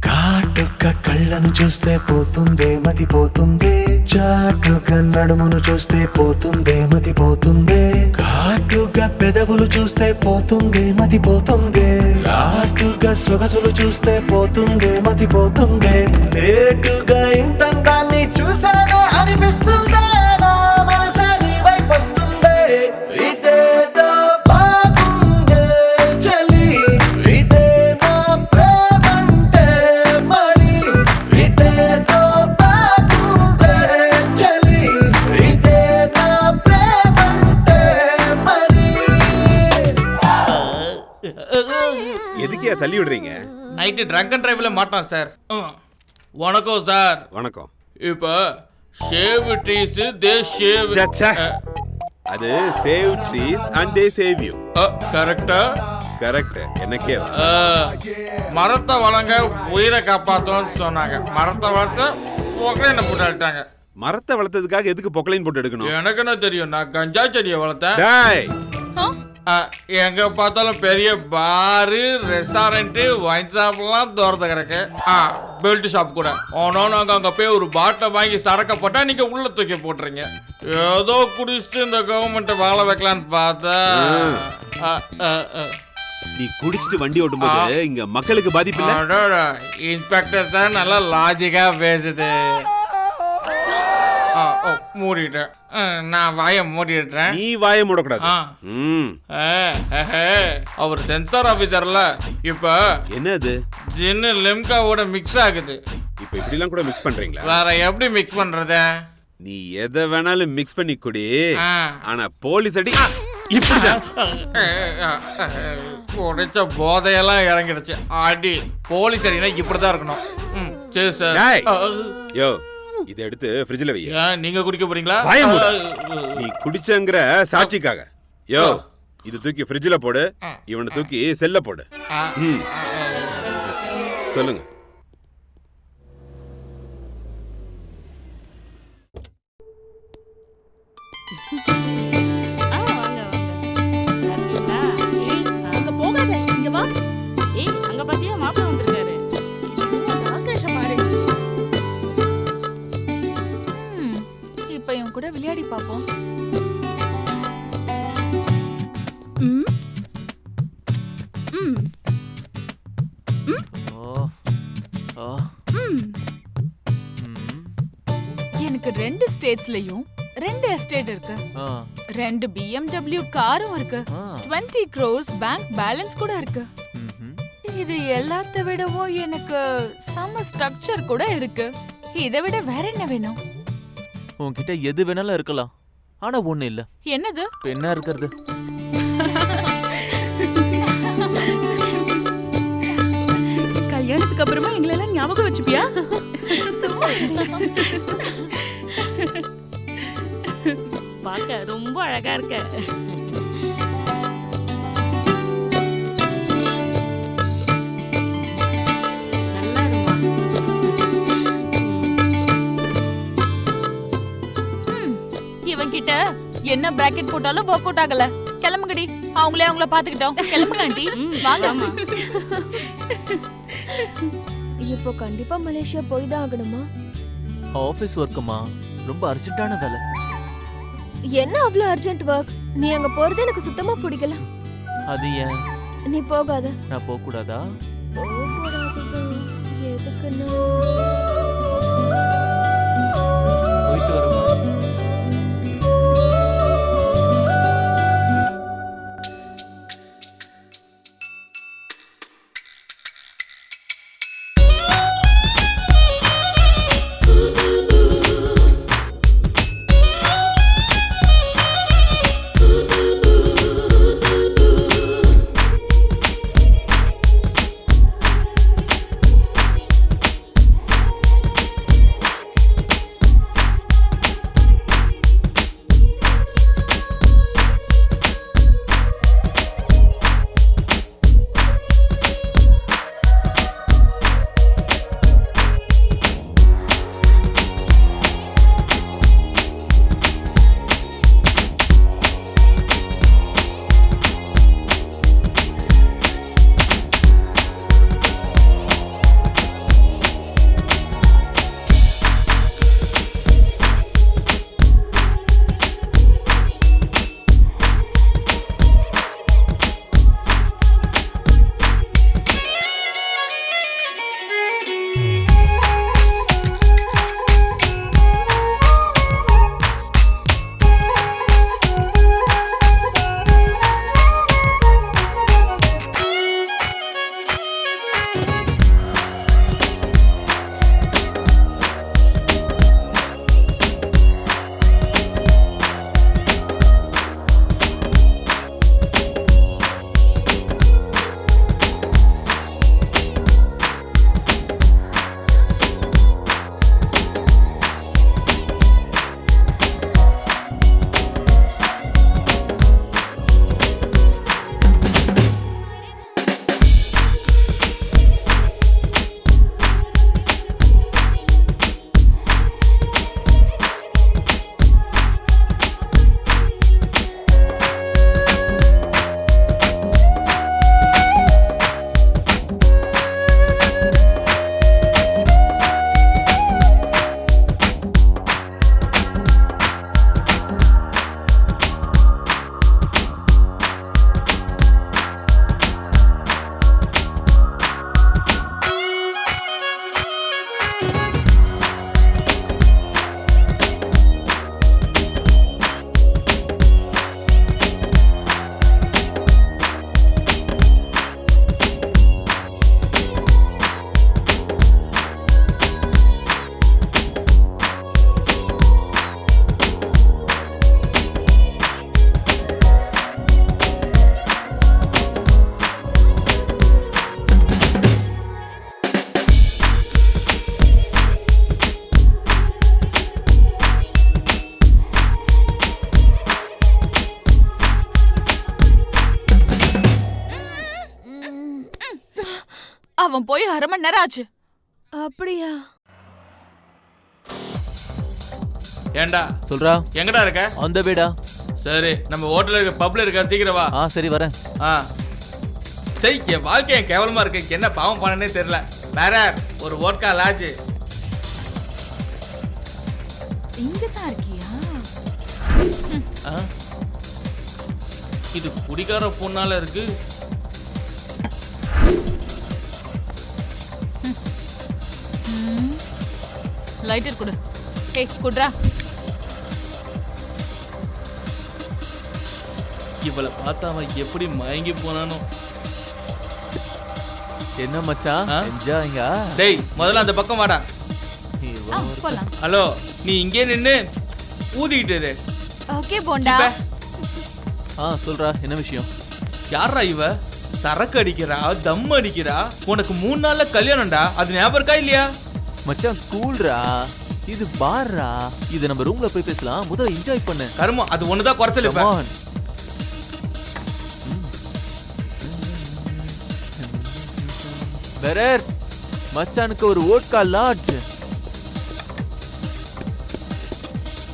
కాటుక కళ్ళను చూస్తే పోతుందే మతి పోతుందే, చాటుగా నడుమును చూస్తే పోతుందే మతి పోతుందే, ఘాటుగా పెదవులు చూస్తే పోతుందే మతి పోతుందే, లాటుగా సొగసులు చూస్తే పోతుందే మతి పోతుందే, లేటుగా ఇంతంతాన్ని చూసానే అనిపిస్తుందే, నా మనసే నీ వైపు వస్తుందే, ఇదేదో బాగుందే చలి, ఇదే నా ప్రేమంటే మరి, ఇదేదో బాగుందే చలి, ఇదే నా ప్రేమంటే మరి. எதுக்கியா தள்ளி விடுறீங்க? நைட்டு ட்ரங்க் அண்ட் டிரைவ்ல மாட்டான் சார். வணக்கம் சார். வணக்கம். இப்ப ஷேவ் ட்ரீஸ் தே ஷேவ். சச்சா. அது save trees and they save you. கரெக்டா? கரெக்ட். எனக்கே மரத்தை வளங்க உயிரை காப்பாத்தோன்னு சொன்னாங்க. மரத்தை வளர்த்து பொக்கலைன்னு போட்டாங்க. மரத்தை வளர்த்ததுக்காக எதுக்கு பொக்கலைன் போட்டு எடுக்கணும்? எனக்கு என்ன தெரியும், நான் கஞ்சா செடியை வளர்த்தேன். டேய், எங்க பார்த்தாலும் பெரிய பாரு, ரெஸ்டாரண்ட், வைன் ஷாப்லாம் திறந்து கிடக்கு. பெல்ட் ஷாப் கூட. ஆனா நாங்க அங்க போய் ஒரு பாட்டிலை வாங்கி சரக்க போட்டா நீங்க உள்ள தூக்கி போட்டுறீங்க. ஏதோ குடிச்சிட்டு இந்த கவர்மெண்ட் வாழ வைக்கலான்னு பார்த்தா நீ குடிச்சிட்டு வண்டி ஓட்டும்போது இங்க மக்களுக்கு பாதிப்பு இல்ல. இன்ஸ்பெக்டர் தான் நல்லா லாஜிக்கா பேசுது. மூடிட்டேன். நான் வாயை மூடிடுறேன். நீ வாயை மூடக்கூடாது. அவர் சென்சார் ஆபீசர்ல. இப்ப என்னது? ஜின்னு லிம்காவோட மிக்ஸ் ஆகுது. இப்ப இப்படி எல்லாம் கூட மிக்ஸ் பண்றீங்களா? வேற எப்படி மிக்ஸ் பண்றது? நீ எதை வேணாலும் மிக்ஸ் பண்ணி குடி. ஆனா போலீஸ் அடி இப்படிதான். உடைச்ச போதையெல்லாம் இறங்கிடுச்சு. அடி போலீஸ் அடினா இப்படிதான் இருக்கணும். சரி சார். யோ, இதை எடுத்து ஃப்ரிட்ஜ்ல வை. நீங்க குடிக்க போறீங்களா? நீ குடிச்சங்கற சாட்சிக்காக. யோ, இது தூக்கி ஃப்ரிட்ஜ்ல போடு. இவனை தூக்கி செல்ல போடு. சொல்லுங்க. அங்க போகாத, இங்க வா. ஏய், அங்க பாத்தியா மாப்பிள்ளை வந்திருக்காரு. பாரு. இப்ப இவன் கூட விளையாடி பாப்போம். ம். ம். எனக்கு 2 ஸ்டேட்ஸ்லயும் 2 எஸ்டேட் இருக்கு. 2 BMW காரும் இருக்கு. 20 crores பேங்க் பேலன்ஸ் கூட இருக்கு. இது எல்லாத்த விடவும் எனக்கு சம ஸ்ட்ரக்சர் கூட இருக்கு. இதை விட வேற என்ன வேணும்? உன்கிட்ட எது வேணாலும் இருக்கலாம். ஆனா ஒண்ணு இல்ல. என்னது? பெண்ணா இருக்கிறது. கல்யாணத்துக்கு அப்புறமா எங்களை எல்லாம் ஞாபகம் வச்சுப்பியா? பார்க்க ரொம்ப அழகா இருக்க. கிட்ட என்ன பிராக்கெட் போட்டாலும் ஒர்க் அவுட் ஆகல. கிளம்புங்கடி, அவங்களே அவங்கள பாத்துக்கிட்டோம். கிளம்புங்க ஆண்டி, வாங்க. இப்போ கண்டிப்பா மலேசியா போய் தான் ஆகணுமா? ஆபீஸ் ஒர்க்குமா, ரொம்ப அர்ஜென்ட்டான வேலை. என்ன அவ்வளவு அர்ஜென்ட் ஒர்க்? நீ அங்க போறது எனக்கு சுத்தமா பிடிக்கல. அது ஏன்? நீ போகாத. நான் போக கூடாதா? போகக்கூடாதுதான். எதுக்குன்னா போயிட்டு வரமா? அவன் போய் 1/2 மணி நேரம் ஆச்சு. அப்படியா? ஏண்டா சொல்றா. எங்கடா இருக்க? அந்த வீடா? சரி, நம்ம ஹோட்டல்ல இருக்க பப்ல இருக்க, சீக்கிரம் வா. சரி வரேன். சரி, என் வாழ்க்கை கேவலமா இருக்கு, என்ன பாவம் பண்ணனே தெரியல. வேற ஒரு வோட்கா லாட்ஜ். இங்க தான் இருக்கியா? இது குடிகார பொண்ணால இருக்கு. லைட்டர் கொடு. ஏய் குட்ரா. இவளை பார்த்தா அவன் எப்படி மயங்கி போனானோ. என்ன மச்சான் என்ஜாய்ங்க? டேய் முதல்ல அந்த பக்கம் வாடா. போலாம். ஹலோ, நீ இங்கே நின்னு ஊதிக்கிட்டு இரு. ஓகே போண்டா. சொல்றா, என்ன விஷயம்? யாரா இவ? சரக்கு அடிக்கிறா, தம் அடிக்கிறா. உனக்கு 3 நாள்ல கல்யாணம்டா, அது ஞாபகம் இருக்கா இல்லையா? மச்சான் கூல்ரா, இது பார்ரா. இது நம்ம ரூம்ல போய் பேசலாம், முதல்ல என்ஜாய் பண்ணு. கருமம், அது ஒண்ணுதான் குறைச்சல். இப்ப பெரர் மச்சானுக்கு ஒரு வோட்கா லாட்ஜ்.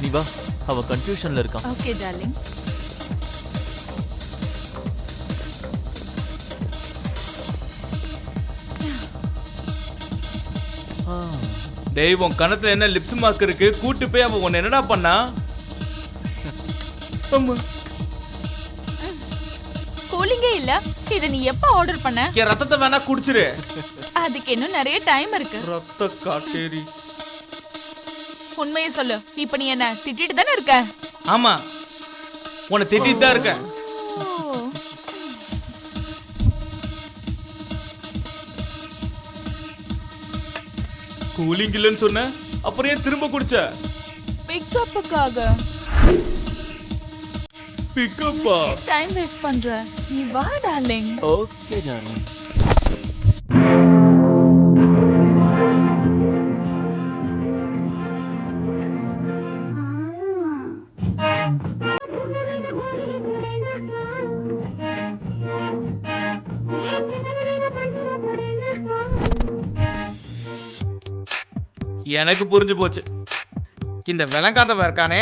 நீ வா. அவ கன்ஃபியூஷன்ல இருக்கான். Okay darling. டேய் உன் கணத்துல என்ன லிப்ஸ் மார்க் இருக்கு? கூட்டி போய் அவன் உன்னை என்னடா பண்ணா? கூலிங்கே இல்ல. இத நீ எப்ப ஆர்டர் பண்ண? ரத்தத்தை வேணா குடிச்சிரு. அதுக்கு இன்னும் நிறைய டைம் இருக்கு. ரத்த காட்டேரி. உண்மையை சொல்லு. இப்ப நீ என்ன திட்டிட்டு தானே இருக்க? ஆமா, உன்னை திட்டிட்டு தான் இருக்க. கூலிங் இல்லைன்னு சொன்ன, அப்புறம் ஏன் திரும்ப குடிச்ச? பிக்கப்புக்காக. பிக்கப்பா? டைம் வேஸ்ட் பண்ற. நீ வா டார்லிங். Okay darling. எனக்கு புரிஞ்சு போச்சு. இந்த விளங்காதவன் இருக்கானே,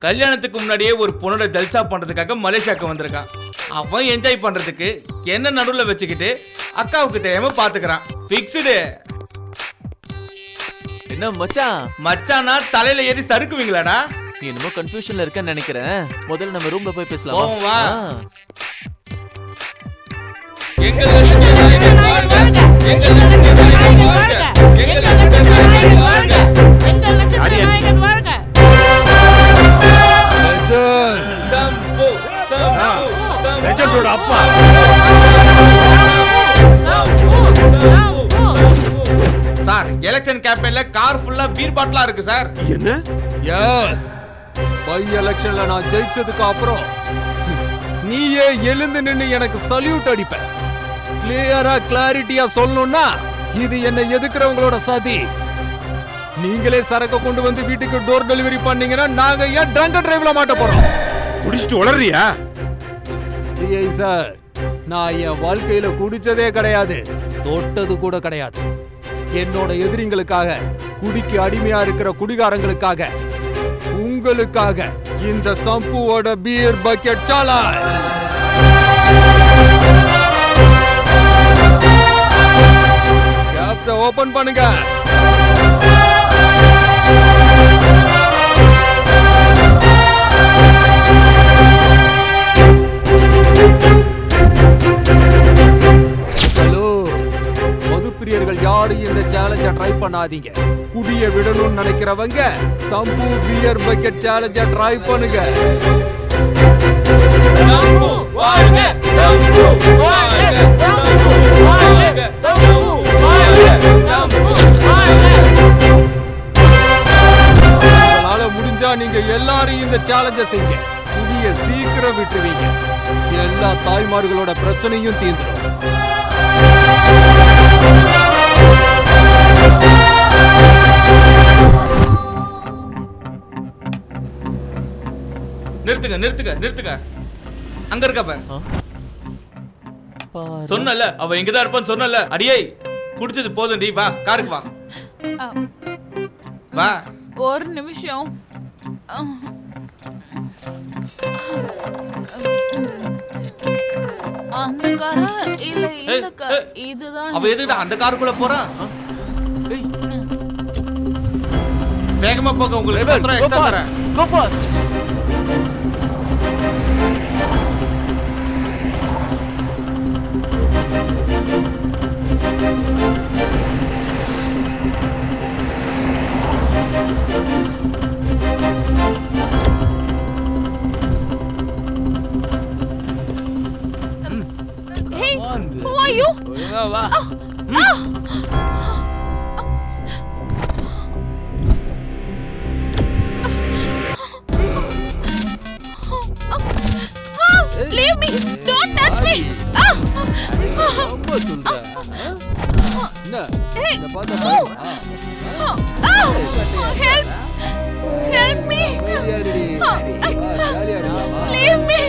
கல்யாணத்துக்கு முன்னாடியே ஒரு பொண்ணோட ஜல்சா பண்றதுக்காக மலேசியாவுக்கு வந்திருக்கான். அவன் என்ஜாய் பண்றதுக்கு என்ன நடுவுல வச்சுக்கிட்டு அக்காவுக்கு தெரியாம பாத்துக்கிறான். பிக்ஸ்டு. என்ன மச்சான்? மச்சானா தலையில ஏறி சறுக்குவீங்களாடா? நீ என்னமோ கன்ஃபியூஷன்ல இருக்கன்னு நினைக்கிறேன். முதல்ல நம்ம ரூம்ல போய் பேசலாம். போவோம் வா. அப்பா சார், எலெக்ஷன் கேம்பெயின்ல கார் ஃபுல்லா பீர் பாட்டிலா இருக்கு சார். என்ன? எஸ், பை எலெக்ஷன்ல நான் ஜெயிச்சதுக்கு அப்புறம் நீயே எழுந்து நின்னு எனக்கு சல்யூட் அடிப்ப. கிளியரா கிளாரிட்டியா சொல்லணும்னா இது என்ன எதுக்குறவங்களோட சதி. நீங்களே சரக்கு கொண்டு வந்து வீட்டுக்கு டோர் டெலிவரி பண்ணீங்கன்னா நாங்க ஏன் ட்ரங்க் டிரைவ்ல மாட்ட போறோம்? குடிச்சிட்டு உளறியா? சிஐ சார், நான் என் வாழ்க்கையில குடிச்சதே கிடையாது, தொட்டது கூட கிடையாது. என்னோட எதிரிங்களுக்காக, குடிக்கு அடிமையா இருக்கிற குடிகாரங்களுக்காக, உங்களுக்காக இந்த சம்புவோட பீர் பக்கெட் சேலஞ்ச். கேப்ஸை ஓபன் பண்ணுங்க. ஹலோ, மதுப்பிரியர்கள் யாரும் இந்த சேலஞ்ச ட்ரை பண்ணாதீங்க. குடிய விடணும்னு நினைக்கிறவங்க சம்பு பியர் பக்கெட் சேலஞ்ச ட்ரை பண்ணுங்க. உங்களால முடிஞ்சா நீங்க எல்லாரும் இந்த சேலஞ்ச செய்யுங்க. குடிய சீக்கிரம் விட்டுருவீங்க. எல்லா தாய்மார்களோட பிரச்சனையும் தீர்ந்துடும். நிறுத்துங்க நிறுத்துங்க நிறுத்துங்க. அங்க இருக்க பாரு. சொன்னல அவ இங்கதான் இருப்பான்னு சொன்னல. அடியே, குடிச்சது போதும்டி, வா காருக்கு வா. வா. ஒரு நிமிஷம். அந்த காரா இல்ல இந்த கார்? இதுதான். அவ எதுக்குடா அந்த காருக்குள்ள போறான்? வேகமா போங்க, உங்களுக்கு பத்திரம் எக்ஸ்ட்ரா தரேன். Go fast. Hey, who are you? வா. Leave me! Don't touch me! Hey! Help! Help me! Leave me!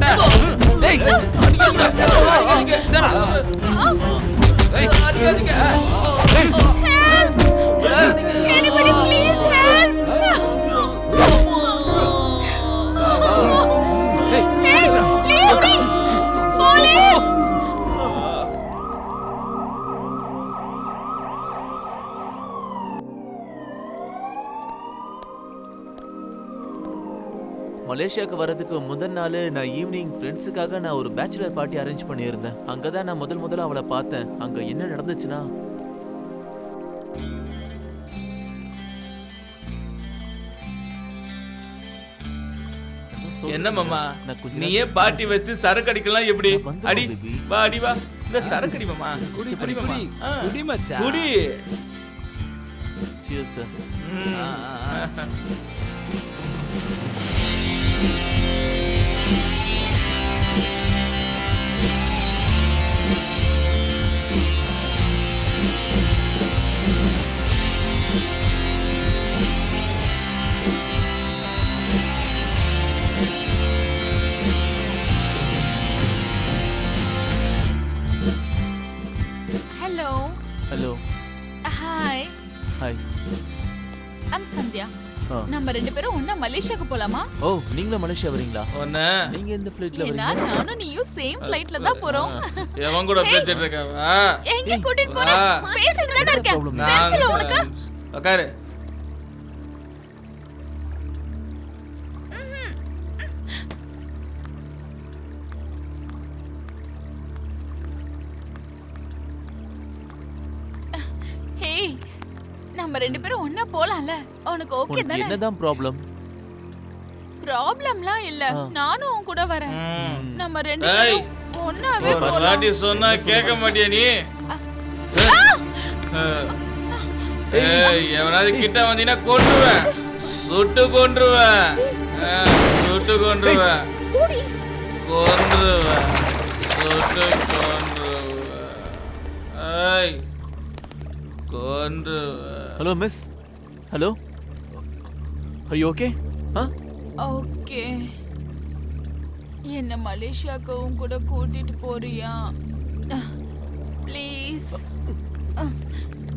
Help! அடிக்காதீங்க. Anybody please help! Hey, leave me! Police! மலேசியாவுக்கு வரதுக்கு முதல் நாள் நான் ஈவினிங் ஃப்ரெண்ட்ஸுக்காக நான் ஒரு பேச்சுலர் பார்ட்டி அரேஞ்ச் பண்ணியிருந்தேன். அங்கதான் நான் முதல்ல அவளை பார்த்தேன். அங்க என்ன நடந்துச்சுன்னா, என்ன மாமா நீயே பார்ட்டி வச்சு சரக்கு அடிக்கலாம் எப்படி? அடி வா அடி வா. இந்த சரக்கு அடி மாமா. குடி மாமா. குடி மச்சான். குடி. Cheers sir. Hello. Hello. Hi. Hi. I'm Sandhya. நம்ம ரெண்டு பேரும் ஒண்ணா மலேசியாக்கு போலாமா? ஓ, நீங்களும் மலேசியா வரீங்களா? ஒண்ணே. நீங்க எந்த ஃளைட்ல ஏன்னா வரீங்க? நானும் நீயும் சேம் ஃளைட்ல தான் போறோம். எவன் கூட பேசிட்டு இருக்க? வா. எங்க கூட்டிட்டு போற? பேசிட்டு தான் இருக்கேன். சென்ஸ்ல உனக்கு? உட்காரு. ஹே, நம்ம ரெண்டு பேரும் ஒண்ணா போலாம்ல? உனக்கு ஓகே உனக்கு தானே? என்னதான் ப்ராப்ளம்? ப்ராப்ளம்லாம் இல்ல. நானும் உன் கூட வரேன். நம்ம ரெண்டு ஏய். பேரும் ஒண்ணாவே ஒரு போலாம். வாட்டி சொன்னா கேட்க மாட்டியா நீ? ஏய், எவனாவது கிட்ட வந்தீனா கொன்றுவேன். சுட்டு கொன்றுவேன். சுட்டு கொன்றுவேன். கொன்றுவேன். சுட்டு கொன்றுவேன். ஏய். கொன்றுவேன். Hello miss. Hello. Are you okay? Okay. என்ன மலேசியாக்கு உன் கூட கூட்டிட்டு போறியா? ப்ளீஸ்.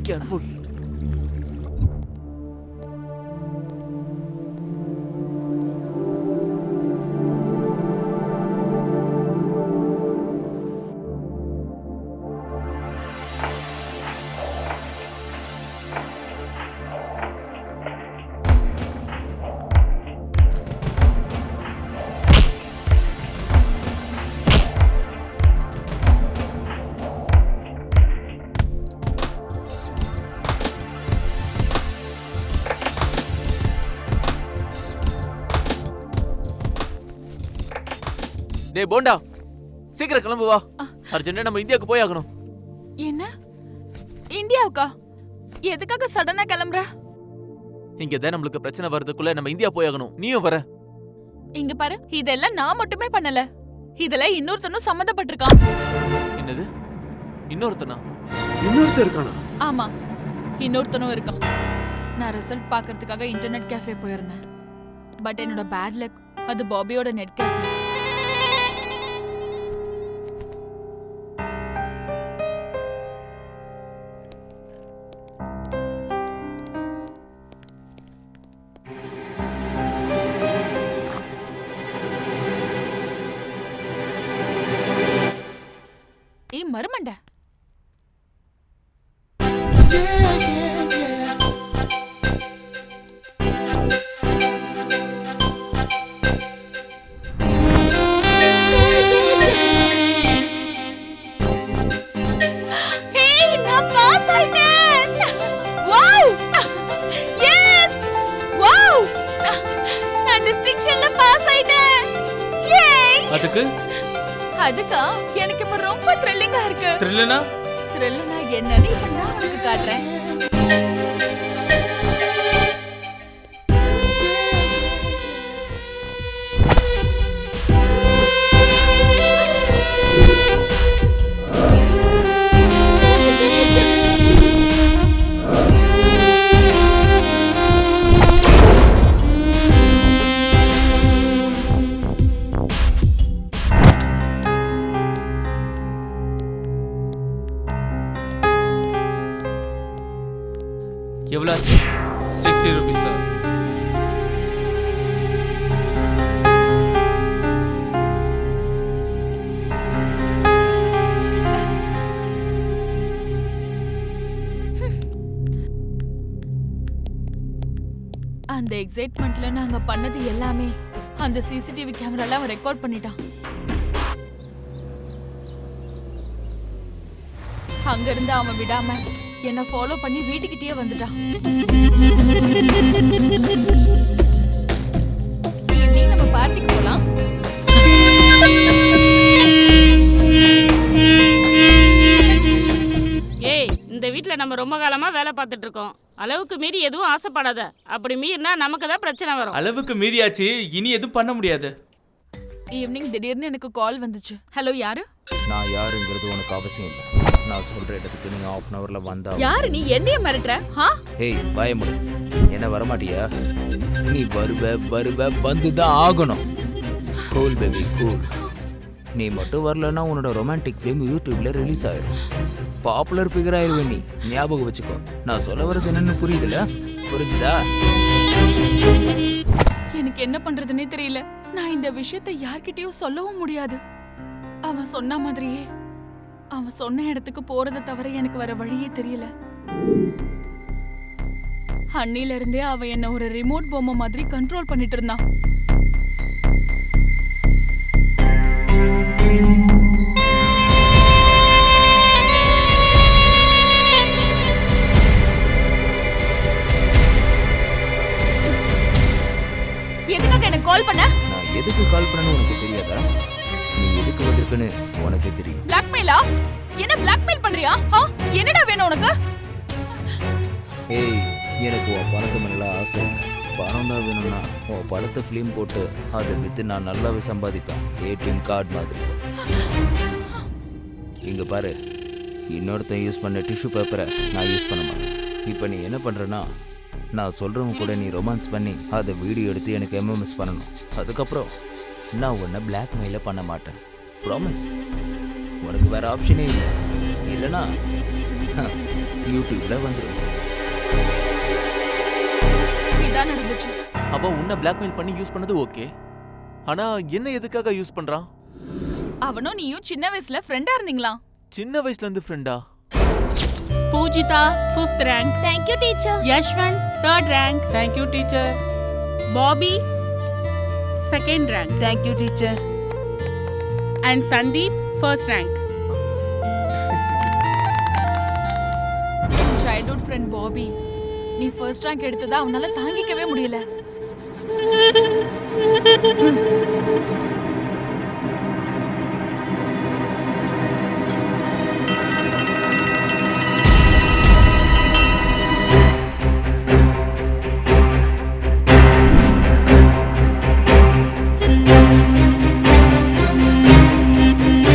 Careful. டேய் போண்டா, சீக்கிரம் கிளம்பு வா. அர்ஜென்ட்டா நம்ம இந்தியாவுக்கு போய் ஆகணும். என்ன? இந்தியாவுக்கா? எதுக்காக சடனா கிளம்புற? இங்க தான் நம்மளுக்கு பிரச்சனை வரதுக்குள்ள நம்ம இந்தியா போய் ஆகணும். நீயும் வர. இங்க பாரு, இதெல்லாம் நான் மட்டுமே பண்ணல. இதுல இன்னொருத்தனும் சம்மந்தப்பட்டிருக்கான். என்னது? இன்னொருத்தனா? இன்னொருத்தர் இருக்கானா? ஆமா, இன்னொருத்தனும் இருக்கான். நான் ரிசல்ட் பார்க்கறதுக்காக இன்டர்நெட் கேஃபே போயிருந்தேன். பட் என்னோட பேட் லக், அது பாபியோட நெட் கேஃபே. ஏய் மருமண்ட, அதுக்கு அதுக்கா எனக்கு இப்ப ரொம்ப த்ரில்லிங்கா இருக்கு. த்ரில்லுனா? த்ரில்லுனா என்னன்னு இப்ப நான் உனக்கு காட்டுறேன். எவ்வளோ ஆச்சு? 60 rupees சார். அந்த எக்ஸைட்மெண்ட்ல நாங்க பண்ணது எல்லாமே அந்த சிசிடிவி கேமரால அவன் ரெக்கார்ட் பண்ணிட்டான். அங்க இருந்து அவன் விடாம என்ன ஃபாலோ பண்ணி வீட்டுக்கிட்டே வந்துட்டான். ஈவினிங் நம்ம பார்ட்டிக்கு போலாம். ஏய், இந்த வீட்ல நம்ம ரொம்ப காலமா வேலை பார்த்துட்டு இருக்கோம். அளவுக்கு மீறி எதுவும் ஆசைப்படாத. அப்படி மீறினா நமக்கு தான் பிரச்சனை வரும். அளவுக்கு மீறியாச்சு, இனி எதுவும் பண்ண முடியாது. ஈவினிங் திடீர்னு எனக்கு கால் வந்துச்சு. ஹலோ, யாரு? நான் யாருங்கிறது உனக்கு அவசியம் இல்லை. நான் சொல்ற இடத்துக்கு நீ 1/2 hourல வந்தா. யாரு நீ? என்னைய மிரட்டுற? ஏய் பயமுடு, என்ன வரமாட்டியா? நீ வருவ வந்துதான் ஆகணும். Cool baby cool. நீ மட்டும் வரலன்னா உன்னோட ரொமான்டிக் ஃபிலிம் யூடியூப்ல ரிலீஸ் ஆயிடும். பாப்புலர் ஃபிகர் ஆயிருவே நீ. ஞாபகம் வச்சுக்கோ. நான் சொல்ல வர்றது என்னன்னு புரியுதுல? புரிஞ்சுதா? எனக்கு என்ன பண்றதுன்னே தெரியல. நான் இந்த விஷயத்தை யார்கிட்டயும் சொல்லவும் முடியாது. அவன் சொன்ன மாதிரியே அவன் சொன்ன இடத்துக்கு போறதை தவிர எனக்கு வர வழியே தெரியல. அன்னில இருந்தே அவன் என்ன ஒரு ரிமோட் பொம்மை மாதிரி கண்ட்ரோல் பண்ணிட்டு இருந்தான். எதுக்காக எனக்கு கால் பண்ண? நான் எதுக்கு கால் பண்ணனும் உனக்கு தெரியாதா? நீ எதுக்கு வந்திருக்கன்னு உனக்கே தெரியும். பிளாக்மெயிலா? என்ன பிளாக்மெயில் பண்றியா? என்னடா வேணும் உனக்கு? ஏய், எனக்கு உன் பணத்து மேல ஆசை. பணம் தான் வேணும்னா உன் படத்தை ஃபிலிம் போட்டு அதை விற்று நான் நல்லாவே சம்பாதிப்பேன். ஏடிஎம் கார்டு மாதிரி. இங்கே பாரு, இன்னொருத்தன் யூஸ் பண்ண டிஷ்யூ பேப்பரை நான் யூஸ் பண்ண மாட்டேன். இப்போ நீ என்ன பண்ணுறேன்னா, நான் சொல்கிறவங்க கூட நீ ரொமான்ஸ் பண்ணி அதை வீடியோ எடுத்து எனக்கு எம்எம்எஸ் பண்ணணும். அதுக்கப்புறம் நான் உன்னை பிளாக்மெயில பண்ண மாட்டேன். ப்ராமிஸ். உனக்கு வேறு ஆப்ஷனே இல்லை. இல்லைனா யூடியூப்ல வந்துடும். இதான் நடந்துச்சு. அவ உன்னை பிளாக்மெயில் பண்ணி யூஸ் பண்ணது ஓகே. ஆனா என்ன எதுக்காக யூஸ் பண்றான்? அவனும் நீயும் சின்ன வயசுல ஃப்ரெண்டா இருந்தீங்களா? சின்ன வயசுல இருந்து ஃப்ரெண்டா? Poojitha 5th rank. Thank you, teacher. Yashwant 3rd rank. Thank you, teacher. Bobby 2nd rank. Thank you, teacher. And Sandeep 1st rank. Childhood friend Bobby, நீ ஃபர்ஸ்ட் ரேங்க் எடுத்ததா அவனால தாங்கிக்கவே முடியல.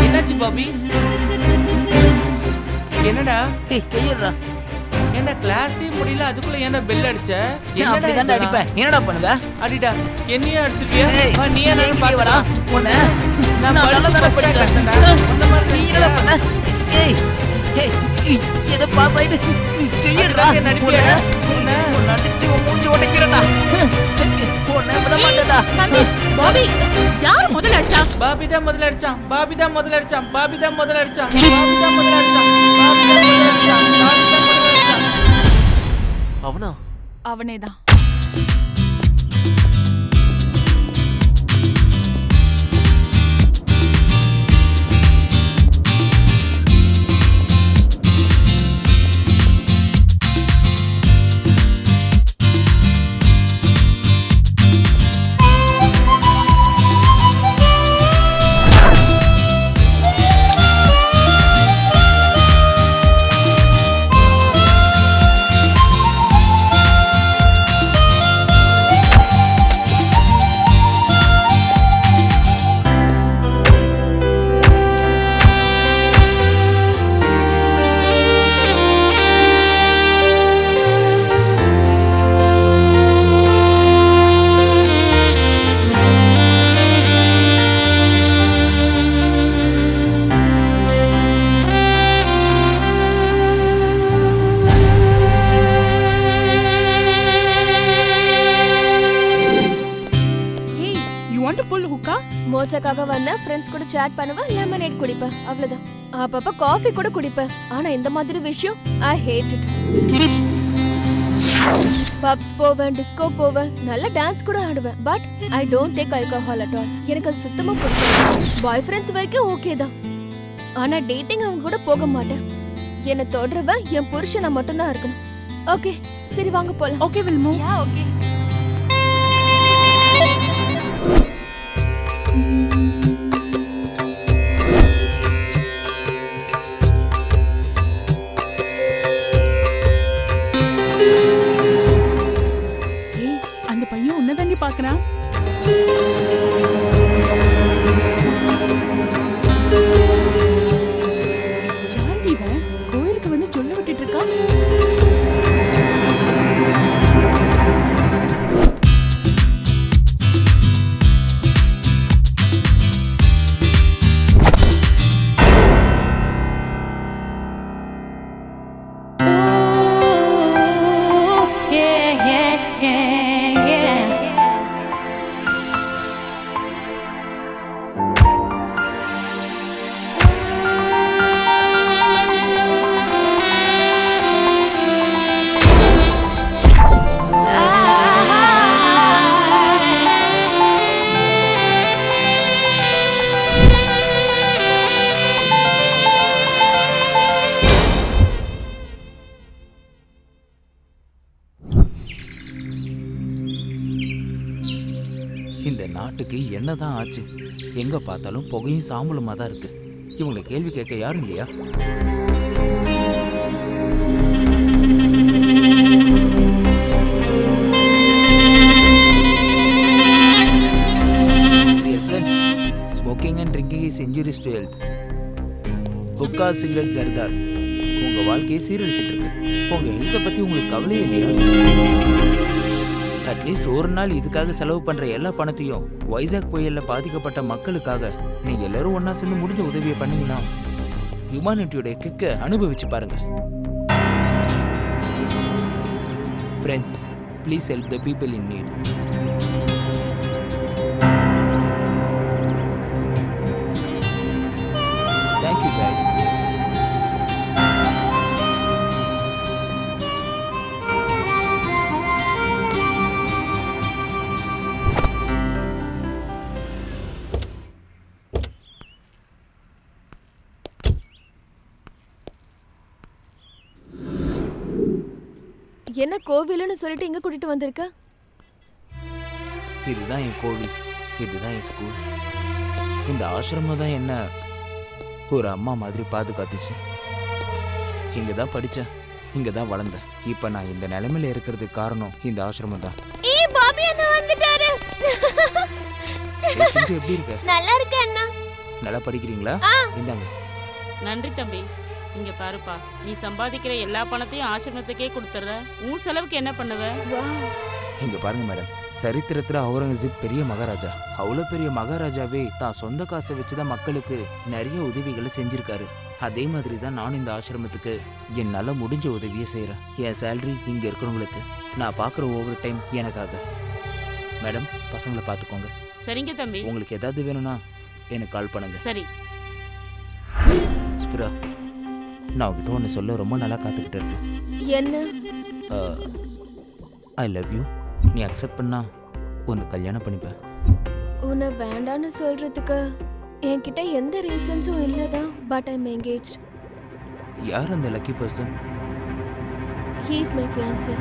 என்னாச்சு பாபி? என்னடா? ஏய், கையறா. என்ன கிளாஸே முடியல, அதுக்குள்ள என்ன பெல் அடிச்ச? அப்படி தான் அடிப்பேன். என்னடா பண்ணுவ? அடிடா. என்னைய அடிச்சிட்டியா? நீ என்ன பாக்கடா உன்னை. நான் நல்லா தான் படிச்சேன். உன்ன மாதிரி நீ என்னடா பண்ண? ஏய் ஏய், எதை பாஸ் ஆயிடு? கையறா. நடிப்பியா? உன்னை அடிச்சு உன் மூஞ்சி உடைக்கிறேன்டா. உன்னை விட மாட்டேன்டா. பாபி, யார் முதல்ல அடிச்சா? பாபி தான் முதல்ல அடிச்சான். பாபி தான் முதல்ல அடிச்சான். பாபி தான் முதல்ல அடிச்சான். பாபி தான் முதல்ல அடிச்சான். பாபி தான் முதல்ல அடிச்சான். அவனா? அவனேதான். மோச்சாக்காக வந்தேன், ஃப்ரெண்ட்ஸ் கூட சாட் பண்ணுவேன், லெமனேட் குடிப்பேன், அவ்வளவுதான். அப்பப்ப காஃபி கூட குடிப்பேன். ஆனா இந்த மாதிரி விஷயம் ஐ ஹேட் இட். பப்ஸ் போவேன், டிஸ்கோ போவேன், நல்ல டான்ஸ் கூட ஆடுவேன். But I don't take alcohol at all. எனக்கு அது சுத்தமா பிடிக்காது. பாய் ஃப்ரெண்ட்ஸ் வரைக்கும் ஓகே தான். ஆனா டேட்டிங் அவங்க கூட போக மாட்டேன். என்ன தொடரவன் என் புருஷனா மட்டும்தான் இருக்கணும். ஓகே, சரி வாங்க போலாம். Okay will move. Yeah okay. ஏய், அந்த பையன் உன்னதாண்டி பாக்குறான். யாரடி இவன்? கோயிலுக்கு வந்து சொல்ல விட்டுட்டு இருக்கான். இந்த நாட்டுக்கு என்னதான் ஆச்சு? எங்க பார்த்தாலும் புகையும் சாம்பலுமா தான் இருக்கு. இவங்களை கேள்வி கேட்க யாரும் இல்லையா? Dear friends, smoking and drinking is injurious to health. Hookah, cigarette, zardar உங்க வாழ்க்கையை சீரழிச்சிட்டு இருக்கு. உங்க ஹெல்த்தை பத்தி உங்களுக்கு கவலையே இல்லையா? அட்லீஸ்ட் ஒரு நாள் இதுக்காக செலவு பண்ற எல்லா பணத்தையும் வைசாக் புயல்ல பாதிக்கப்பட்ட மக்களுக்காக நீங்க எல்லாரும் ஒன்னா சேர்ந்து முடிஞ்ச உதவியை பண்ணீங்கன்னா ஹியூமனிட்டியோட கிக்க அனுபவிச்சு பாருங்க. Friends, please help the people in NEET. Thank you guys. என்ன கோவில்னு சொல்லிட்டு இங்க கூட்டிட்டு வந்திருக்க? இதுதான் என் கோவில், இதுதான் என் ஸ்கூல். இந்த ஆசிரமம் தான் என்ன ஒரு அம்மா மாதிரி பாதுகாத்துச்சு. இங்க தான் படித்தேன், இங்க தான் வளர்ந்தேன். இப்போ நான் இந்த நிலைமையில இருக்கிறதுக்கு காரணம் இந்த ஆசிரமம் தான். ஏய் பாபி அண்ணா வந்துட்டாரு. எப்படி இருக்க? நல்லா இருக்கு அண்ணா. நல்லா படிக்கிறீங்களா? இந்தாங்க. நன்றி தம்பி. இங்க பாருப்பா, நீ சம்பாதிக்கிற எல்லா பணத்தையும் ஆசிரமத்துக்கே கொடுத்துற. உன் செலவுக்கு என்ன பண்ணுவ? இங்க பாருங்க மேடம், சரித்திரத்துல அவுரங்கசீப் பெரிய மகாராஜா. அவ்வளோ பெரிய மகாராஜாவே தான் சொந்த காசை வச்சுதான் மக்களுக்கு நிறைய உதவிகளை செஞ்சிருக்காரு. அதே மாதிரி தான் நானும் இந்த ஆசிரமத்துக்கு என்னால முடிஞ்ச உதவியை செய்யறேன். என் சேலரி இங்க இருக்கிறவங்களுக்கு, நான் பாக்குற ஓவர் டைம் எனக்காக. மேடம், பசங்களை பார்த்துக்கோங்க. சரிங்க தம்பி. உங்களுக்கு ஏதாவது வேணும்னா எனக்கு கால் பண்ணுங்க. சரி. ஸ்பிரா, நான் உங்ககிட்ட ஒன்று சொல்ல ரொம்ப நல்லா காத்துக்கிட்டு இருக்கேன். என்ன? I love you. நீ அக்செப்ட் பண்ணா உனக்கு கல்யாணம் பண்ணிப்பேன். உன்னை வேண்டான்னு சொல்றதுக்கு என்கிட்ட எந்த ரீசன்ஸும் இல்லதான். But I am engaged. யார் அந்த lucky person? He is my fiancee.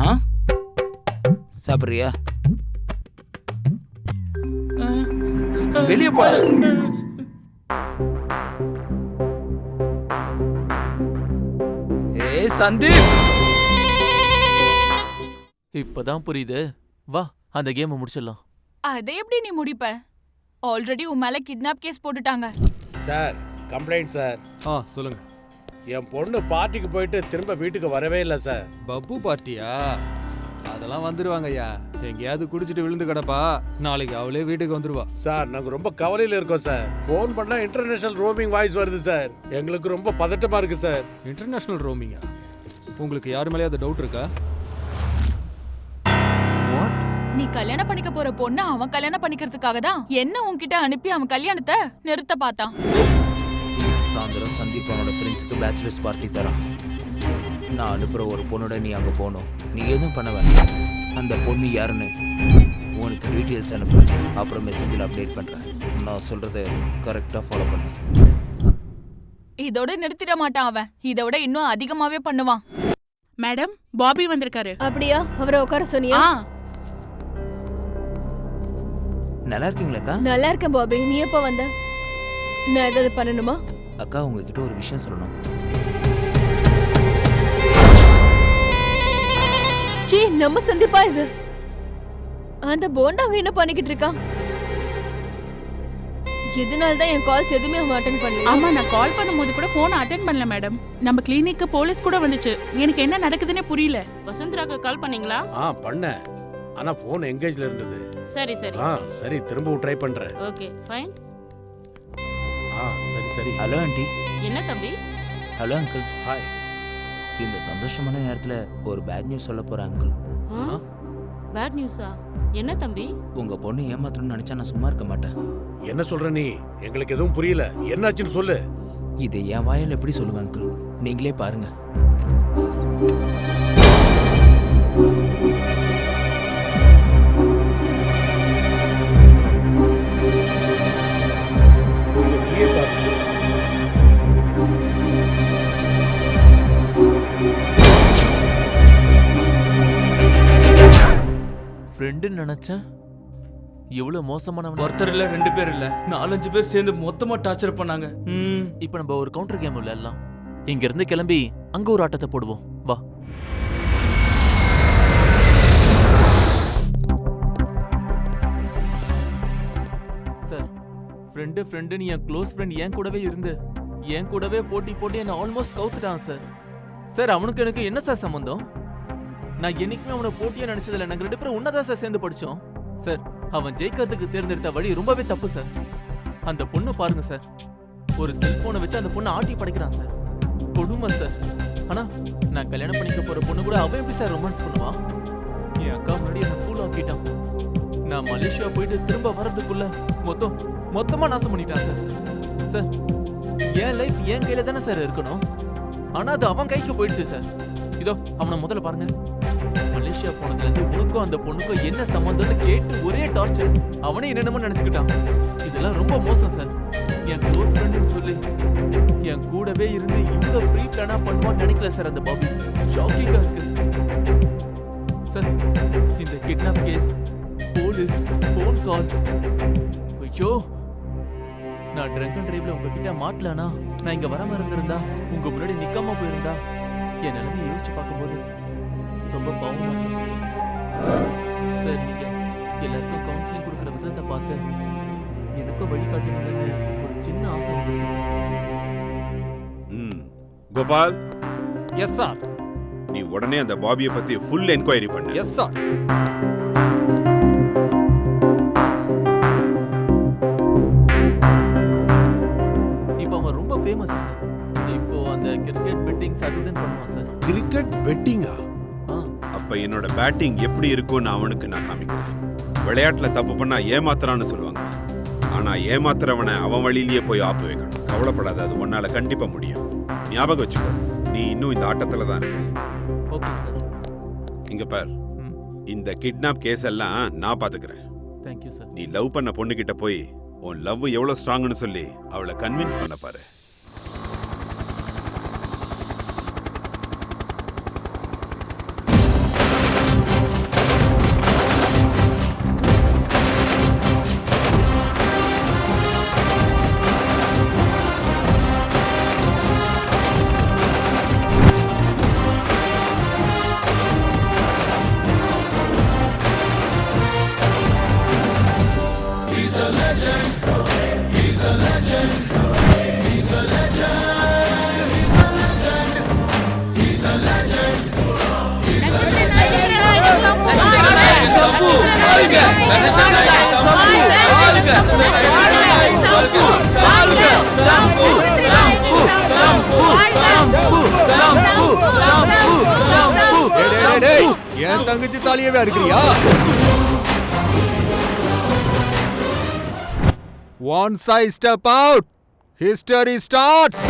ஆ சாப்பிடுறியா? வெளியே போட. ஏய் சந்தீப், இப்பதான் புரியுது. வா அந்த கேமை முடிச்சிடலாம். அதை எப்படி நீ முடிப்ப? ஆல்ரெடி உன் மேல கிட்னாப் கேஸ் போட்டுட்டாங்க. Sir complaint sir. சொல்லுங்க. என் பொண்ணு பார்ட்டிக்கு போயிட்டு திரும்ப வீட்டுக்கு வரவே இல்லை சார். பப்பு பார்ட்டியா? அதெல்லாம் வந்துருவாங்க ஐயா. எங்கேயாவது குடிச்சிட்டு விழுந்து கிடப்பா. நாளைக்கு அவளே வீட்டுக்கு வந்துருவா. சார் நாங்க ரொம்ப கவலையில இருக்கோம் சார். ஃபோன் பண்ணா இன்டர்நேஷனல் ரோமிங் வாய்ஸ் வருது சார். எங்களுக்கு ரொம்ப பதட்டமா இருக்கு சார். இன்டர்நேஷனல் ரோமிங்கா? உங்களுக்கு யாரு மேலேயாவது டவுட் இருக்கா? நீ கல்யாணம் பண்ணிக்க போற பொண்ணு அவன் கல்யாணம் பண்ணிக்கிறதுக்காக தான் என்ன உன்கிட்ட அனுப்பி அவன் கல்யாணத்தை நிறுத்த பார்த்தான். சாயந்தரம் சந்தீப் அவனோட ஃப்ரெண்ட்ஸுக்கு பேச்சுலர்ஸ் பார்ட்டி தரான். நான் அனுப்புகிற ஒரு பொண்ணோட நீ அங்கே போகணும். நீ எதுவும் பண்ண வேண்டாம். அந்த பொண்ணு யாருன்னு உனக்கு டீட்டெயில்ஸ் அனுப்பு. அப்புறம் மெசேஜில் அப்டேட் பண்ணுறேன். நான் சொல்கிறத கரெக்டாக ஃபாலோ பண்ணு. இதோட நிறுத்திட மாட்டான் அவன். இதோட இன்னும் அதிகமாவே பண்ணுவான். மேடம், பாபி வந்திருக்காரு. அப்படியா? அவரை உட்கார சொன்னியா? நல்லா இருக்கீங்களாக்கா? நல்லா இருக்கேன் பாபி. நீ எப்போ வந்த? நான் ஏதாவது பண்ணணுமா? அக்கா உங்ககிட்ட ஒரு விஷயம் சொல்லணும். சீ, நம்ம சந்திப்பா இது? அந்த போண்டாங்க என்ன பண்ணிக்கிட்டு இருக்கான்? இதனால தான் என் கால்ஸ் எதுவுமே அவன் அட்டென்ட் பண்ணல. ஆமா, நான் கால் பண்ணும்போது கூட போன் அட்டென்ட் பண்ணல மேடம். நம்ம கிளினிக்கு போலீஸ் கூட வந்துச்சு. எனக்கு என்ன நடக்குதுன்னே புரியல. வசுந்தராக்கு கால் பண்ணீங்களா? பண்ணேன். ஆனா போன் எங்கேஜ்ல இருந்தது. சரி சரி. சரி, திரும்பவும் ட்ரை பண்றேன். Okay fine. சரி சரி. Hello aunty. என்ன தம்பி? Hello uncle. ஹாய். இந்த சந்தோஷமான நேரத்தில் ஒரு பேட் நியூஸ் சொல்ல போகிறேன் அங்கிள். பேட் நியூஸா? என்ன தம்பி? உங்கள் பொண்ணு ஏமாத்தணும்னு நினச்சா நான் சும்மா இருக்க மாட்டேன். என்ன சொல்ற நீ? எங்களுக்கு எதுவும் புரியல. என்னாச்சுன்னு சொல்லு. இதை என் வாயில் எப்படி சொல்லுவேன் அங்கிள்? நீங்களே பாருங்க. ஃப்ரெண்டுன்னு நினைச்சேன். எவ்வளவு மோசமானவன். ஒருத்தர் இல்ல, 2 பேர் இல்ல, 4-5 பேர் சேர்ந்து மொத்தமா டார்ச்சர் பண்ணாங்க. இப்போ நம்ம ஒரு கவுண்டர் கேம் விளையாடலாம். இங்க இருந்து கிளம்பி அங்க ஒரு ஆட்டத்தை போடுவோம். வா. சார், ஃப்ரெண்டுன்னு என் க்ளோஸ் ஃப்ரெண்ட் என் கூடவே இருந்து என் கூடவே போட்டி என்ன ஆல்மோஸ்ட் கவுத்துட்டான் சார். சார், அவனுக்கு எனக்கு என்ன சார் சம்பந்தம்? நான் என்னைக்குமே அவனை போட்டியா நினைச்சதில்ல. நாங்க 2 பேரும் ஒன்னதான் சார் சேர்ந்து படிச்சோம். சார், அவன் ஜெயிக்கிறதுக்கு தேர்ந்தெடுத்த வழி ரொம்பவே தப்பு சார். அந்த பொண்ணு பாருங்க சார். ஒரு செல்போனை வச்சு அந்த பொண்ணை ஆட்டி படைக்கிறான் சார். கொடுமை சார். ஆனா நான் கல்யாணம் பண்ணிக்க போற பொண்ணு கூட அவன் எப்படி சார் ரொமான்ஸ் பண்ணுவான்? என் அக்கா முன்னாடி என்ன ஃபூல் ஆக்கிட்டான். நான் மலேசியா போயிட்டு திரும்ப வர்றதுக்குள்ள மொத்தமா நாசம் பண்ணிட்டான் சார். சார், என் லைஃப் என் கையில தானே சார் இருக்கணும். ஆனா அது அவன் கைக்கு போயிடுச்சு சார். இதோ அவனை முதல்ல பாருங்க. மலேசியா போனதுல இருந்து உனக்கும் அந்த பொண்ணுக்கும் என்ன சம்பந்தம்னு கேட்டு ஒரே டார்ச்சர். அவனே என்னென்னமோ நினைச்சுக்கிட்டான். இதெல்லாம் ரொம்ப மோசம் சார். என் க்ளோஸ் ஃப்ரெண்டுன்னு சொல்லி என் கூடவே இருந்து இவங்க ப்ரீ பிளானா பண்ணுவான்னு நினைக்கல சார் அந்த பாபி. ஷாக்கிங்கா இருக்கு சார். இந்த kidnap case, police, phone call. ஐயோ, நான் ட்ரங்க் அண்ட் டிரைவ்ல உங்ககிட்ட மாட்டலனா, நான் இங்க வராம இருந்திருந்தா, உங்க முன்னாடி நிக்காம போயிருந்தா, என் நிலைமையை யோசிச்சு பார்க்கும்போது ரொம்ப பாவமா இருக்கு சார். சார், நீங்க எல்லாருக்கும் கவுன்சிலிங் கொடுக்குற விதத்தை பார்த்து எனக்கும் வழிகாட்டணும்னு ஒரு சின்ன ஆசை வந்துருக்கு சார். கோபால். Yes sir. நீ உடனே அந்த பாபியை பத்தி ஃபுல் என்கொயரி பண்ணு. Yes sir. இப்போ அவன் ரொம்ப ஃபேமஸ் சார். இப்போ அந்த கிரிக்கெட் பெட்டிங்ஸ் அதுதான் பண்ணுவான் சார். கிரிக்கெட் பெட்டிங்கா? அப்ப என்னோட பேட்டிங் எப்படி இருக்கும்னு அவனுக்கு நான் காமிக்கிறேன். விளையாட்டுல தப்பு பண்ணா ஏமாத்துறான்னு சொல்லுவாங்க. ஆனா ஏமாத்துறவனை அவன் வழியிலேயே போய் ஆப்பு வைக்கணும். கவலைப்படாத, அது உன்னால கண்டிப்பா முடியும். ஞாபகம் வச்சுக்கோ, நீ இன்னும் இந்த ஆட்டத்துல தான் இருக்க. Okay sir. இங்க பார், இந்த கிட்னாப் கேஸ் எல்லாம் நான் பாத்துக்கிறேன். Thank you sir. நீ லவ் பண்ண பொண்ணுகிட்ட போய் உன் லவ் எவ்வளவு ஸ்ட்ராங்னு சொல்லி அவளை கன்வின்ஸ் பண்ண பாரு. என் தங்கச்சி தாலியவே இருக்கிறியா? Once I step out, history starts.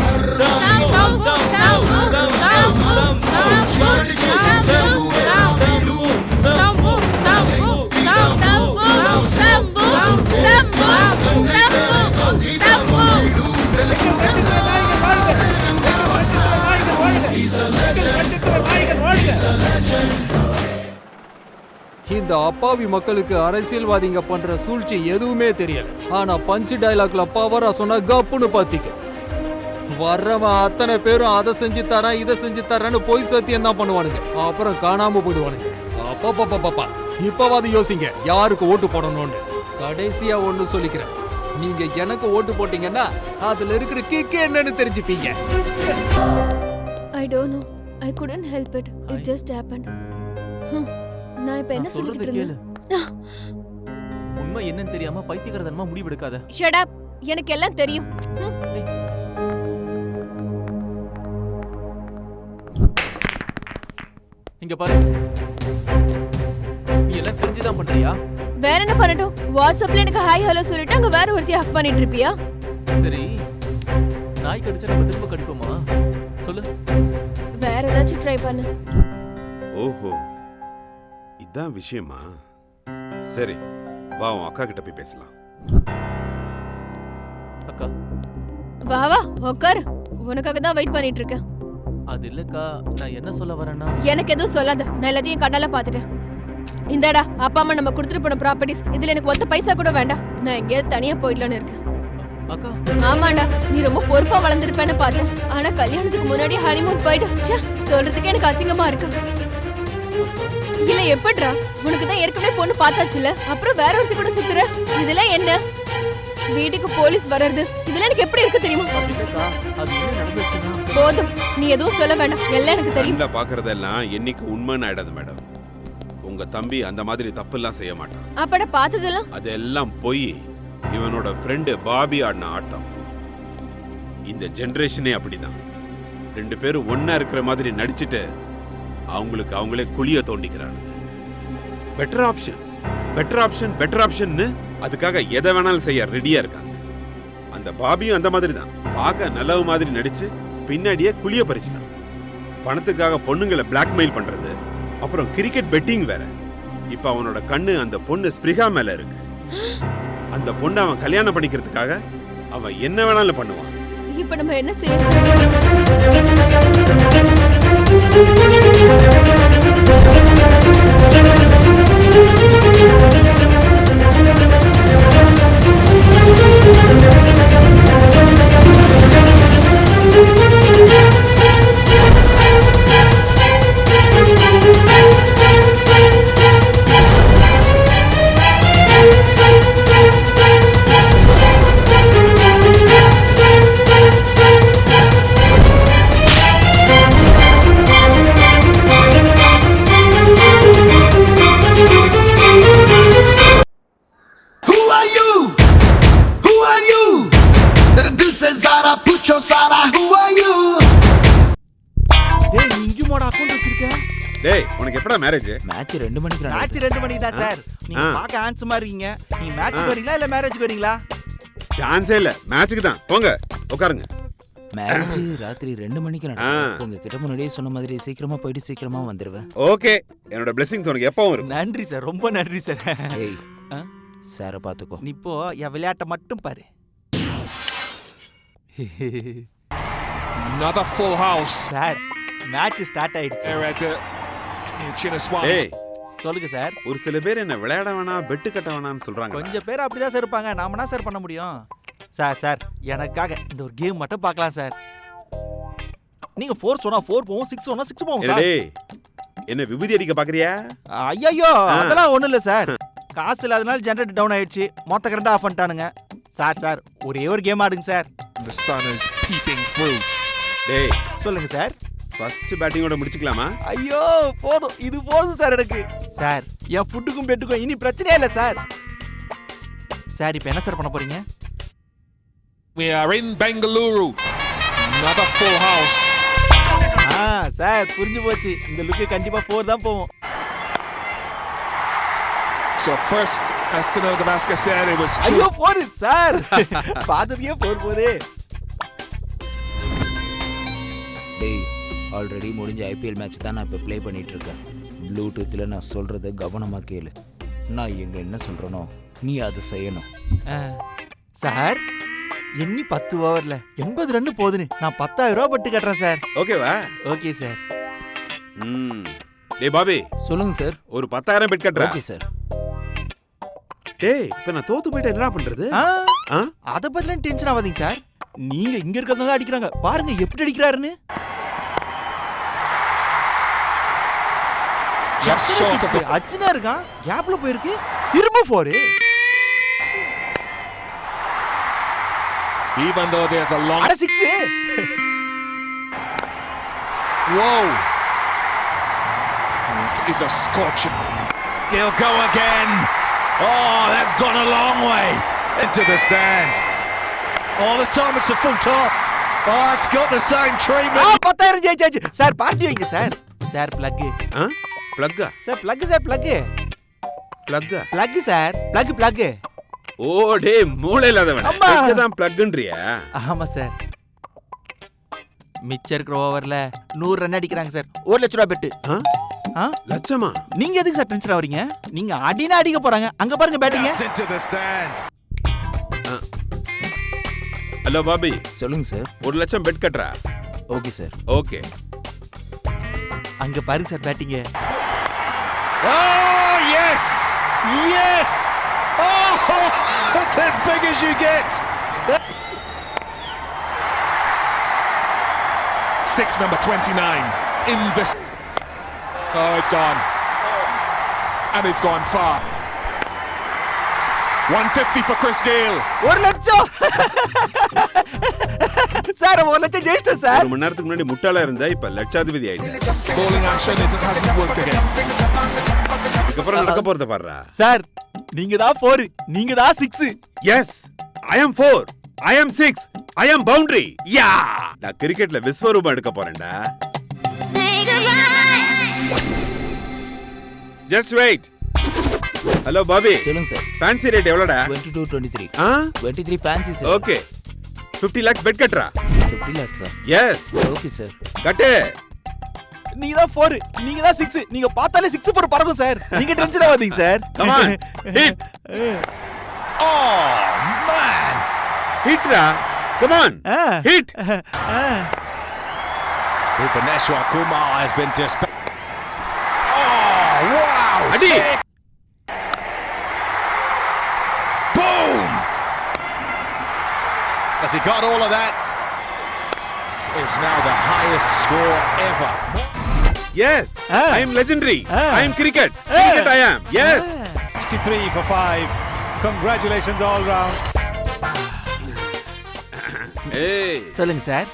இந்த அப்பாவி மக்களுக்கு அரசியல்வாதிங்க பண்ற சூழ்ச்சி எதுவுமே தெரியல. ஆனா பஞ்ச் டயலாக்ல பவரா சொன்னா கப்புன்னு பாத்திக்க. வர்றவன் அத்தனை பேரும் அதை செஞ்சு தரேன் இதை செஞ்சு தரேன்னு போய் சத்தியம் தான் பண்ணுவானுங்க. அப்புறம் காணாம போயிடுவானுங்க. அப்பா இப்பவாது யோசிங்க யாருக்கு ஓட்டு போடணும்னு. கடைசியா ஒண்ணு சொல்லிக்கிறேன், நீங்க எனக்கு ஓட்டு போட்டீங்கன்னா அதுல இருக்கிற கிக்கு என்னன்னு தெரிஞ்சுப்பீங்க. I don't know. I couldn't help it. It just happened. நான் இப்ப என்ன சொல்லிட்டு இருக்கேன்? உண்மை என்னன்னு தெரியாம பைத்தியக்காரத்தனமா முடிவெடுக்காத. Shut up. எனக்கு எல்லாம் தெரியும். இங்க பாரு, நீ எல்லாம் தெரிஞ்சுதான் பண்றியா? வேற என்ன பண்ணட்டும்? வாட்ஸ்அப்ல எனக்கு ஹாய் ஹலோ சொல்லிட்டு அங்க வேற ஒருத்தி ஹக் பண்ணிட்டு இருப்பியா? சரி, நாய் கடிச்சா நம்ம திரும்ப கடிப்போமா? சொல்லு. வேற ஏதாச்சும் ட்ரை பண்ணு. ஓஹோ, இதான் விஷயமா? சரி, வா உன் அக்கா கிட்ட போய் பேசலாம். அக்கா, வா வா உட்கார். உனக்காக தான் வெயிட் பண்ணிட்டு இருக்கேன். அது இல்லக்கா, நான் என்ன சொல்ல வரேன்னா, எனக்கு எதுவும் சொல்லாத. நான் எல்லாத்தையும் கண்ணால பாத்துட்டேன். இந்தாடா அப்பா அம்மா நம்ம கொடுத்துட்டு போன ப்ராப்பர்ட்டிஸ். இதுல எனக்கு ஒத்த பைசா கூட வேண்டாம். நான் எங்கேயாவது தனியா போயிடலான்னு இருக்கேன். அக்கா ஆமாண்டா, நீ ரொம்ப பொறுப்பா வளர்ந்துருப்பேன்னு பார்த்தேன். ஆனா கல்யாணத்துக்கு முன்னாடி ஹனிமூன் போயிட்டு சொல்றதுக்கு எனக்கு அசிங்கமா இருக்கு. இல்ல எப்படிடா, உனக்கு தான் ஏற்கனவே பொண்ணு பார்த்தாச்சுல, அப்புறம் வேற ஒருத்தி கூட சுத்துற. இதெல்லாம் என்ன? வீட்டுக்கு போலீஸ் வர்றது இதெல்லாம் எனக்கு எப்படி இருக்கு தெரியுமா? அது என்ன நடந்துச்சுன்னா, போதும், நீ எதுவும் சொல்ல வேண்டாம். எல்லாம் எனக்கு தெரியும். கண்ணில் பாக்குறதெல்லாம் என்னைக்கு உண்மைன்னு ஆயிடாது மேடம். உங்க தம்பி அந்த மாதிரி தப்பு எல்லாம் செய்ய மாட்டான். அப்பட பார்த்ததெல்லாம் அதெல்லாம் போய் இவனோட ஃப்ரெண்டு பாபி ஆடின ஆட்டம். இந்த ஜெனரேஷனே அப்படிதான். ரெண்டு பேரும் ஒன்னா இருக்கிற மாதிரி நடிச்சுட்டு அவங்களுக்கு அவங்களே குழிய தோண்டிக்கிறானுங்க. Better option, better option, better ஆப்ஷன்னு அதுக்காக எதை வேணாலும் செய்ய ரெடியா இருக்காங்க. அந்த பாபியும் அந்த மாதிரி தான். பார்க்க நல்லவு மாதிரி நடிச்சு பின்னாடியே குழிய பறிச்சுட்டான். பணத்துக்காக பொண்ணுங்களை பிளாக்மெயில் பண்றது, அப்புறம் கிரிக்கெட் பெட்டிங் வேற. இப்ப அவனோட கண்ணு அந்த பொண்ணு ஸ்பிரிகா மேல இருக்கு. அந்த பொண்ணை அவன் கல்யாணம் பண்ணிக்கிறதுக்காக அவன் என்ன வேணாலும் பண்ணுவான். இப்ப நம்ம என்ன செய்யணும்? டேய், உனக்கு எப்படா மேரேஜ்? மேட்ச் 2 மணிக்கு. மேட்ச் 2 மணிக்கு தான் சார். நீங்க பார்க்க ஹேண்ட்ஸமா இருக்கீங்க. நீங்க மேட்ச்க்கு வரீங்களா இல்ல மேரேஜ்க்கு வரீங்களா? சான்ஸே இல்ல, மேட்ச்க்கு தான். போங்க உட்காருங்க. மேரேஜ் ராத்திரி 2 மணிக்கு நடக்கும். உங்க கிட்ட முன்னாடியே சொன்ன மாதிரி சீக்கிரமா போயிட்டு சீக்கிரமா வந்துருவேன். ஓகே, என்னோட பிளெஸிங்ஸ் உனக்கு எப்பவும் இருக்கும். நன்றி சார், ரொம்ப நன்றி சார். ஏய், சார பாத்துக்கோ. நீ இப்போ என் விளையாட்டை மட்டும் பாரு. Another full house. Sir, match start ஆயிடுச்சு. டேய், சொல்லுங்க சார். ஒரு சில பேர் என்ன விளையாட வேணாம் பெட்டு கட்ட வேணாம்னு சொல்றாங்க. கொஞ்சம் பேர் அப்படிதான் சார் இருப்பாங்க. நாம என்ன சார் பண்ண முடியும்? சார் எனக்காக இந்த ஒரு கேம் மட்டும் பார்க்கலாம் சார். நீங்க 4 சொன்னா 4 போவோம், 6 சொன்னா 6 போவோம் சார். டேய், என்ன விபூதி அடிக்க பாக்குறியா? ஐயோ, அதெல்லாம் ஒண்ணும் இல்ல சார். காசு இல்லாதனால ஜெனரேட்டர் டவுன் ஆயிடுச்சு. மொத்த கரண்ட் ஆஃப் பண்ணிட்டானுங்க. சார் ஒரே ஒரு கேம் ஆடுங்க sir. The sun is peeping through. டேய், சொல்லுங்க சார். ஃபர்ஸ்ட் பேட்டிங்கோட முடிச்சுக்கலாமா? ஐயோ போதும், இது போதும் சார் எனக்கு. சார் என் ஃபுட்டுக்கும் பெட்டுக்கும் இனி பிரச்சனையே இல்லை சார். சார் இப்போ என்ன சார் பண்ண போறீங்க? We are in Bengaluru. Another full house. Sir புரிஞ்சு போச்சு. இந்த லுக்கு கண்டிப்பா 4 தான் போவோம். So first, as Sunil Gavaskar said, it was 2. ஐயோ 4 சார். பாததியே 4 போதே. டேய் ஆல்ரெடி முடிஞ்ச ஐபிஎல் மேட்ச் தான் நான் இப்போ ப்ளே பண்ணிட்டு இருக்கேன். ப்ளூடூத்தில் நான் சொல்கிறத கவனமாக கேளு. நான் எங்கே என்ன சொல்கிறேனோ நீ அதை செய்யணும். சார் எண்ணி 10 ஓவர்ல 80 ரன் போதுன்னு நான் 10,000 ரூபாய் பட்டு கட்டுறேன் சார். ஓகேவா? Okay sir. டேய் பாபி, சொல்லுங்க சார். ஒரு 10,000 பெட் கட்டுறா. Okay sir. டேய் இப்போ நான் தோத்து போயிட்டா என்ன பண்றது? அத பத்திலாம் டென்ஷன் ஆகாதீங்க சார். நீங்க இங்க இருக்கறதா அடிக்கறாங்க. பாருங்க எப்படி அடிக்கறாருன்னு. Just short of it. அச்சனா இருக்கான். கேப்ல போயிருக்கு. திரும்ப 4. Even though there's a long. அட 6. Whoa. It is a scorching. They'll go again. Oh, that's gone a long way into the stands. Oh, this time it's a full toss. Oh, it's got the same treatment. 10,000 ஜெயிச்சாச்சு. சார் பார்ட்டி வைங்க சார். சார் பிளக். பிளக்கா? சார் பிளக் சார் பிளக். பிளக்கா? பிளக் சார். பிளக். ஓ டேய் மூளை இல்லாதவன். இதுதான் பிளக்ன்றியா? ஆமா சார். மிச்ச இருக்கிற ஓவர்ல 100 ரன் அடிக்கறாங்க சார். 1 லட்சம் ரூபாய் பெட். லட்சமா? நீங்க எதுக்கு சார் டென்ஷன் ஆவறீங்க? நீங்க அடினா அடிக்க போறாங்க. அங்க பாருங்க பேட்டிங். Hello Bobby. சொல்லுங்க சார். 1 லட்சம் பெட் கட்டுறா. Okay sir. ஓகே. அங்க பாருங்க sir batting. Oh yes. Yes. Oh, that's as big as you get. 6 number 29 in this. Oh, it's gone. And it's gone far. 150 for Chris Gayle. 1 லட்சம். சார் 1 லட்சம் ஜெயிச்சிட்டோம் சார். 1 மணி நேரத்துக்கு முன்னாடி முட்டாளா இருந்தா இப்ப லட்சாதிபதி ஆயிட்ட. Bowling action, it hasn't worked again. இதுக்கப்புறம் நடக்க போறத பாருடா. சார் நீங்க தான் 4, நீங்க தான் 6. Yes, I am 4. I am 6. I am boundary. Yeah. நான் கிரிக்கெட்ல விஸ்வரூபம் எடுக்க போறேன்டா. Just wait. Hello Bobby. சொல்லுங்க சார். ஃபேன்சி ரேட் எவ்வளோடா? 22-23. 23 fancy sir. Okay. 50 lakhs bet கட்டுறா. 50 lakhs sir. Yes. Okay sir. கட்டு. நீங்க தான் 4, நீங்க தான் 6. நீங்க பார்த்தாலே 6 4 பறக்கும் சார். நீங்க டென்ஷன் ஆகாதீங்க sir. Come on. Hit. Oh man. Hitra. Come on. Hit. Bhubaneswar Kumar has been dispatched. Oh wow. Adi. Boom. Has he got all of that? It's now the highest score ever. Yes. I am legendary. I am cricket. Cricket I am. Yes. 63 for 5. Congratulations all round. ஏய் சொல்லுங்க சார்.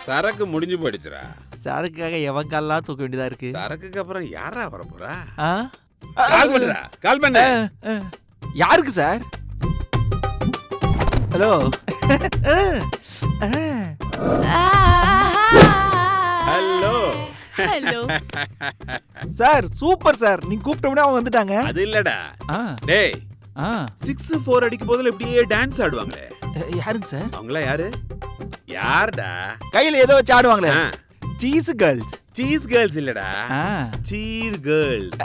சரக்கு முடிஞ்சு போயிடுச்சுடா. சரக்குக்காக எவன் கால்லாம் தூக்க வேண்டியதா இருக்கு. சரக்குக்கு அப்புறம் யாரா வர போறா? கால் பண்ணுடா. கால் பண்ணு. யாருக்கு sir? Hello. Hello. Hello. Sir super sir. நீங்க கூப்பிட்டோம்னா அவங்க வந்துட்டாங்க. அது இல்லடா. டேய் 6 4 அடிக்கும் போதுல இப்படியே டான்ஸ் ஆடுவாங்களே. யாருங்க சார்? அவங்களா யாரு? யார்டா? கையில ஏதோ வச்சு ஆடுவாங்களே. Cheese girls. சீஸ் கேர்ள்ஸ் இல்லடா. Cheer girls.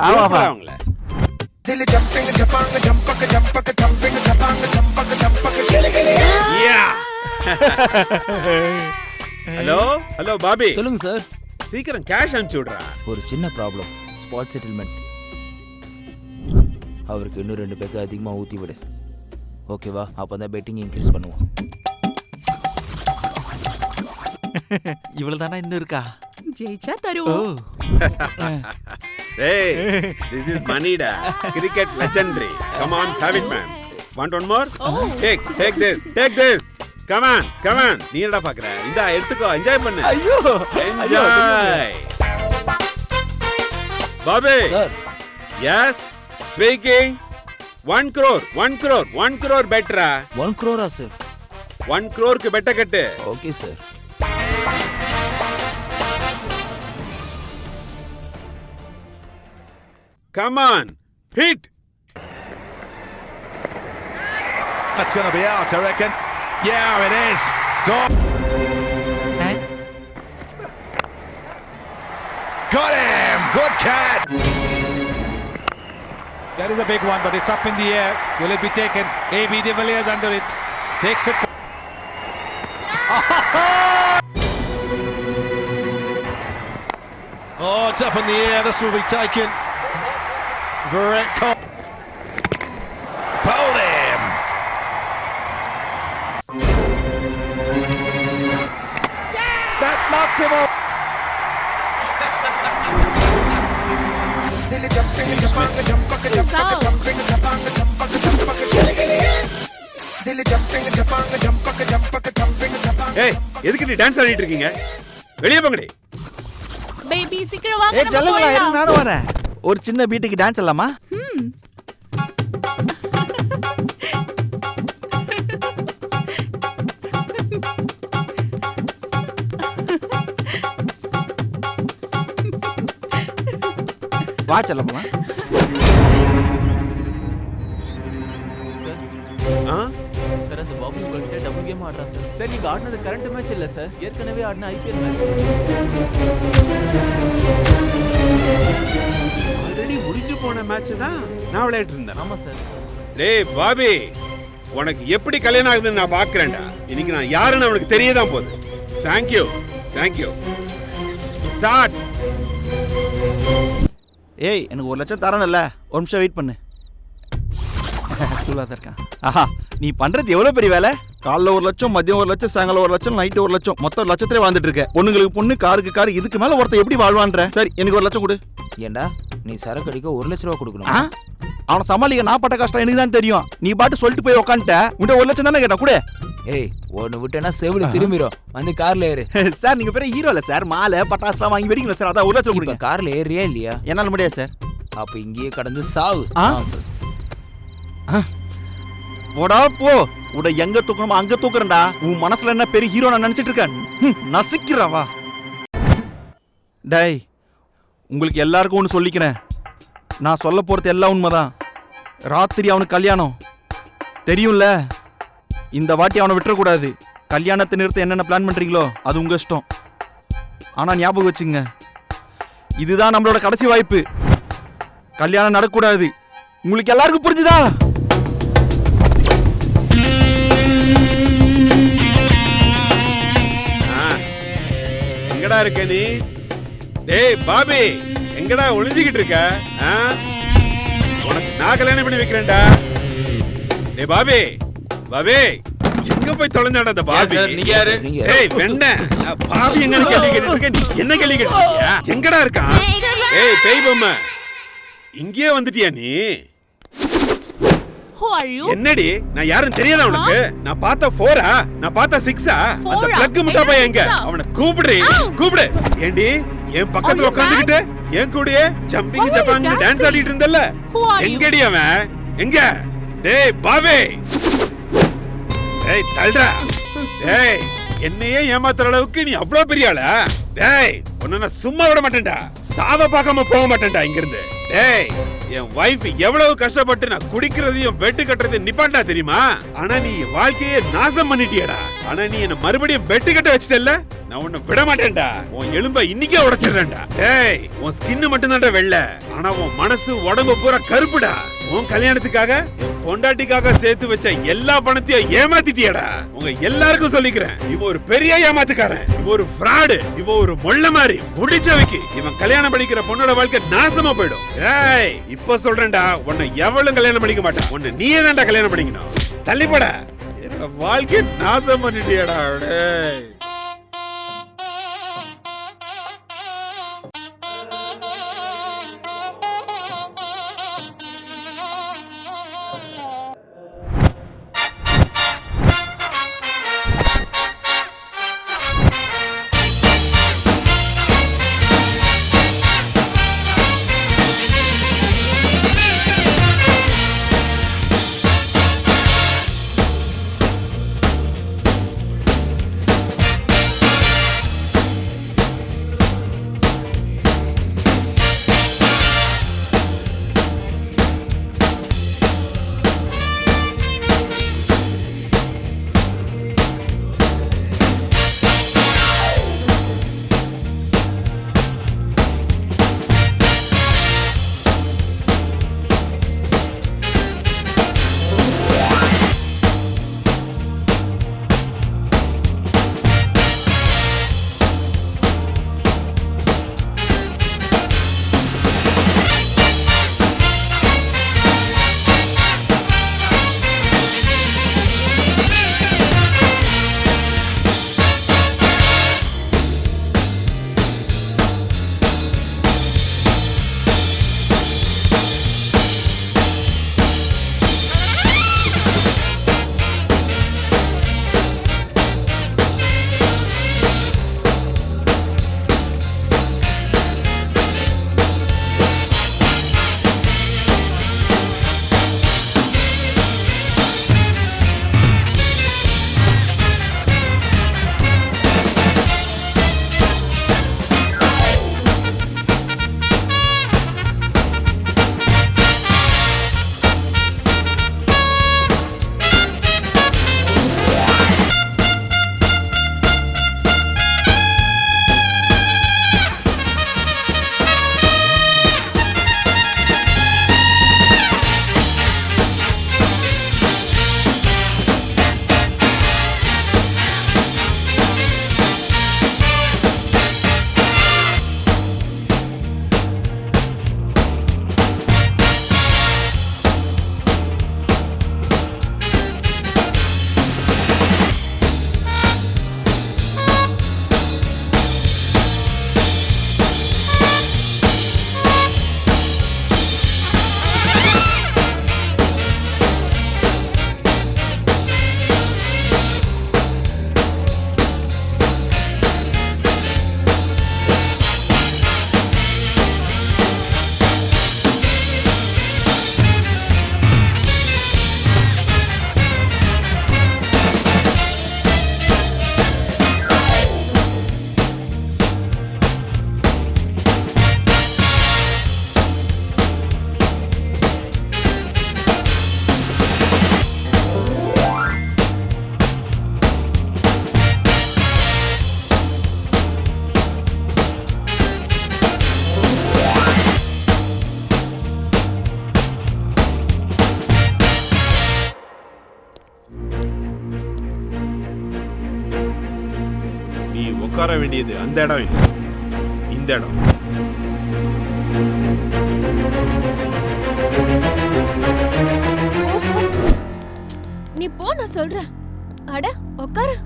ஆமா ஆமா. அவங்கள. Hello hello Bobby. சொல்லுங்க சார். சீக்கிரம் கேஷ் அனுப்பிச்சு விடுறா. ஒரு சின்ன ப்ராப்ளம். Spot settlement. அவருக்கு இன்னும் 2 பேக்கு அதிகமாக ஊற்றி விடு. ஓகேவா? அப்போ தான் பெட்டிங் இன்க்ரீஸ் பண்ணுவோம். இவ்வளவு தானா இன்னும் இருக்கா? ஜெயிச்சா தருவோம். Hey, this is money da. Cricket legendary. Come on, have it man. Want one more? Oh. Take this. Take this. Come on come on, நீ என்னடா பாக்குற? இந்தா எடுத்துக்கோ, என்ஜாய் பண்ணு. ஐயோ enjoy. Bobby sir yes speaking. 1 crore 1 crore 1 crore பெட்டரா? 1 crore சார். 1 crore பெட்ட கட்டு. Okay sir. Come on, hit. That's going to be out, I reckon. Yeah, it is. Got him. Good catch. That is a big one, but it's up in the air. Will it be taken? A.B. de Villiers under it. Takes it. Oh, it's up in the air. This will be taken. Viret pulled him. That knocked him off. ஏய், எதுக்கு நீ டான்ஸ் ஆடிட்டு இருக்கீங்க? வெளியே போங்கடி. பேபி சீக்கிரம் வாங்க, ஏய் நம்ம செல்லங்களா, போயிடலாம். இரு நானும் வரேன். ஒரு சின்ன பீட்டுக்கு டான்ஸ் ஆடலாமா? வா செல்லம்மா. சார் ஆ? சார் அந்த பாபு உங்ககிட்ட டபுள் கேம் ஆடுறான் சார். சார் நீங்க ஆடினது கரண்ட் மேட்ச் இல்ல சார், ஏற்கனவே ஆடின ஐபிஎல் மேட்ச். ஆல்ரெடி முடிஞ்சு போன மேட்ச் தான் நான் விளையாட்டு இருந்தேன். ஆமா சார். டேய் பாபி, உனக்கு எப்படி கல்யாணம் ஆகுதுன்னு நான் பாக்குறேன்டா. இன்னைக்கு நான் யாருன்னு அவனுக்கு தெரியதான் போகுது. Thank you thank you. ஸ்டார்ட். ஏய் எனக்கு 1 லட்சம் தரணும்ல, ஒரு நிமிஷம் வெயிட் பண்ணு. சூலாதான் இருக்கான். ஆஹா, நீ பண்றது எவ்வளவு பெரிய வேலை. காலைல 1 லட்சம், மதியம் 1 லட்சம், சாயங்காலம் 1 லட்சம், நைட்டு 1 லட்சம், மொத்தம் 1 லட்சத்திலே வாழ்ந்துட்டு இருக்க. பொண்ணுங்களுக்கு பொண்ணு, காருக்கு காரு, இதுக்கு மேல ஒருத்தன் எப்படி வாழ்வான்ற? சரி எனக்கு 1 லட்சம் கொடு. ஏண்டா நீ சரக்கு அடிக்க 1 லட்ச ரூபா கொடுக்கணும். அவனை சமாளிக்க நான் பட்ட கஷ்டம் எனக்கு தான் தெரியும். நீ பாட்டு சொல்லிட்டு போய் உட்காந்துட்ட. உன்ட்ட 1 லட்சம் தானே கேட்டா கூட. ஏய் ஒன்னு விட்டேன்னா செவில திரும்பிரும். வந்து கார்ல ஏறு. சார் நீங்க பெரிய ஹீரோ இல்ல சார். மாலை பட்டாசுலாம் வாங்கி வெடிக்கல சார். அதான் 1 லட்சம் இப்ப கொடுங்க. கார்ல ஏறியா இல்லையா? என்னால முடியாது சார். அப்ப இங்கேயே கடந்து சாவு. Nonsense. போடா போ. உட எங்க தூக்கணுமோ அங்க தூக்குறேன்டா. உன் மனசுல என்ன பெரிய ஹீரோ நான் நினைச்சிட்டு இருக்கேன். நசிக்கிறவா. டேய் உங்களுக்கு எல்லாருக்கும் ஒன்று சொல்லிக்கிறேன். நான் சொல்ல போறது எல்லாம் உண்மைதான். ராத்திரி அவனுக்கு கல்யாணம் தெரியும்ல. இந்த வாட்டி அவனை விட்டுறக்கூடாது. கல்யாணத்தை நிறுத்த என்னென்ன பிளான் பண்றீங்களோ அது உங்க இஷ்டம். ஆனா ஞாபகம் வச்சுங்க, இதுதான் நம்மளோட கடைசி வாய்ப்பு. கல்யாணம் நடக்கக்கூடாது. உங்களுக்கு எல்லாருக்கும் புரிஞ்சுதா? எங்கடா இருக்க நீ? டேய் பாபி, எங்கடா ஒளிஞ்சிக்கிட்டு இருக்க? உனக்கு நான் கல்யாணம் பண்ணி வைக்கிறேன்டா. டேய் பாபி, பாபி எங்க போய் தொலைஞ்சாடா அந்த பாபி? நீங்க யாரு? ஏய் வெண்ண, பாபி எங்க கேள்வி கேட்டுட்டு இருக்க? நீ என்ன கேள்வி கேட்டியா? எங்கடா இருக்கான்? ஏய் பேய் பொம்மை, இங்கேயே வந்துட்டியா நீ? Who are you? என்னடி, நான் யாரும் தெரியாதா உனக்கு? நான் பார்த்த 4-ஆ? நான் பார்த்த 6-ஆ? அந்த பிளக் முட்டா பையன் எங்க? அவனை கூப்பிடு, கூப்பிடு. ஏண்டி என் பக்கத்துல உட்கார்ந்துகிட்டு என் கூடயே ஜம்பிங் ஜப்பான் டான்ஸ் ஆடிட்டு இருந்தல்ல, எங்கடி அவன்? எங்க? டேய் பாபே, டேய் தள்ளுடா. டேய் என்னையே ஏமாத்துற அளவுக்கு நீ அவ்வளவு பெரிய ஆளா? டேய் உன்னை நான் சும்மா விட மாட்டேன்டா. சாவ பார்க்காம போக மாட்டேன்டா இங்க இருந்து. டேய் என் வைஃப் எவ்வளவு கஷ்டப்பட்டு நான் குடிக்கிறதையும் பெட்டு கட்டுறதையும் நிப்பாண்டா தெரியுமா? ஆனா நீ வாழ்க்கையே நாசம் பண்ணிட்டியடா. ஆனா நீ என்ன மறுபடியும் பெட்டு கட்ட வச்சிட்டல்ல, நான் உன்னை விட மாட்டேன்டா. உன் எலும்ப இன்னைக்கே உடைச்சிடுறேன்டா. டேய் உன் ஸ்கின் மட்டும் தான்டா வெள்ளை, ஆனா உன் மனசு உடம்பு பூரா கருப்புடா. உன் கல்யாணத்துக்காக என் பொண்டாட்டிக்காக சேர்த்து வச்ச எல்லா பணத்தையும் ஏமாத்திட்டியடா. உங்க எல்லாருக்கும் சொல்லிக்கிறேன், இவன் ஒரு பெரிய ஏமாத்துக்காரன், இவன் ஒரு ஃப்ராடு, இவன் ஒரு மொள்ள மாதிரி முடிச்சவைக்கு. இவன் கல்யாணம் பண்ணிக்கிற பொண்ணோட வாழ்க்கை நாசமா போயிடும். ஏய் இப்ப சொல்றேன்டா, உன்னை எவளும் கல்யாணம் பண்ணிக்க மாட்டான். உன்னை நீயே தான்டா கல்யாணம் பண்ணிக்கணும். தள்ளிப்படா, என்னோட வாழ்க்கை நாசம் பண்ணிட்டியடா. டேய் உட்கார வேண்டியது அந்த இடம் இல்லை, இந்த இடம். நீ போ, நான் சொல்றேன். அட உட்காரு.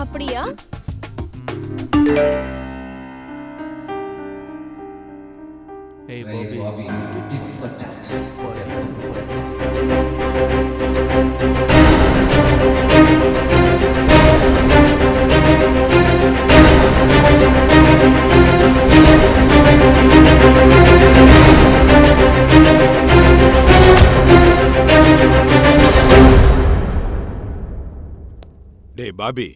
அப்படியா? Hey Bobby, tit for tat. டேய் பாபி,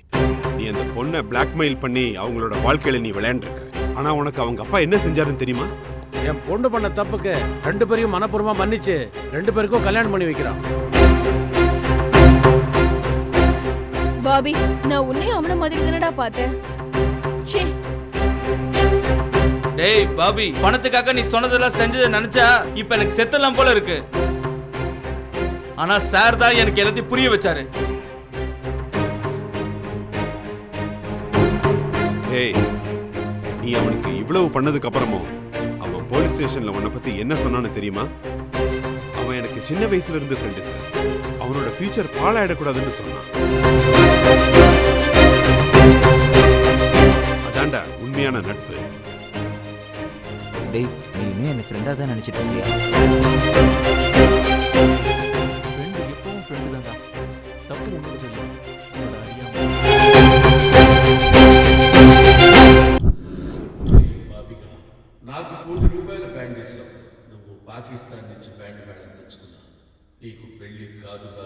நீ அந்த பொண்ணை பிளாக்மெயில் பண்ணி அவங்களோட வாழ்க்கையில நீ விளையாண்டுருக்க. ஆனா உனக்கு அவங்க அப்பா என்ன செஞ்சாருன்னு தெரியுமா? என் பொண்ணு பண்ண தப்புக்கு 2 பேரையும் மனப்பூர்வமா மன்னிச்சு 2 பேருக்கும் கல்யாணம் பண்ணி வைக்கிறான். பாபி, நான் உன்னையும் அவன மாதிரி தானடா பார்த்தேன். ச்சே. டேய் பாபி, பணத்துக்காக நீ சொன்னதெல்லாம் செஞ்சதை நினைச்சா இப்ப எனக்கு செத்தலாம் போல இருக்கு. ஆனா சார் தான் எனக்கு எல்லாத்தையும் புரிய வச்சாரு. டேய், நீ அவனுக்கு இவ்வளவு பண்ணதுக்கு அப்புறமும் அவன் போலீஸ் ஸ்டேஷன்ல உன்னை பத்தி என்ன சொன்னான்னு தெரியுமா? அவன் எனக்கு சின்ன வயசுல இருந்து ஃப்ரெண்டு சார், அவனோட ஃபியூச்சர் பாழாயிடக்கூடாதுன்னு சொன்னான். அதான்டா உண்மையான நட்பு. டேய், நீ இன்னும் என்ன ஃப்ரெண்டா தான் நினைச்சிட்டு இருக்கியா? ஃப்ரெண்ட் எப்பவும் ஃப்ரெண்டு தான்டா. தப்பு ஒன்றும் இல்லை. నాకు ₹1,00,00,000 బ్యాండ్ వేశావు. నువ్వు పాకిస్తాన్ నుంచి బ్యాండ్ మేడం తెచ్చుకున్నావు. నీకు పెళ్లి కాదుగా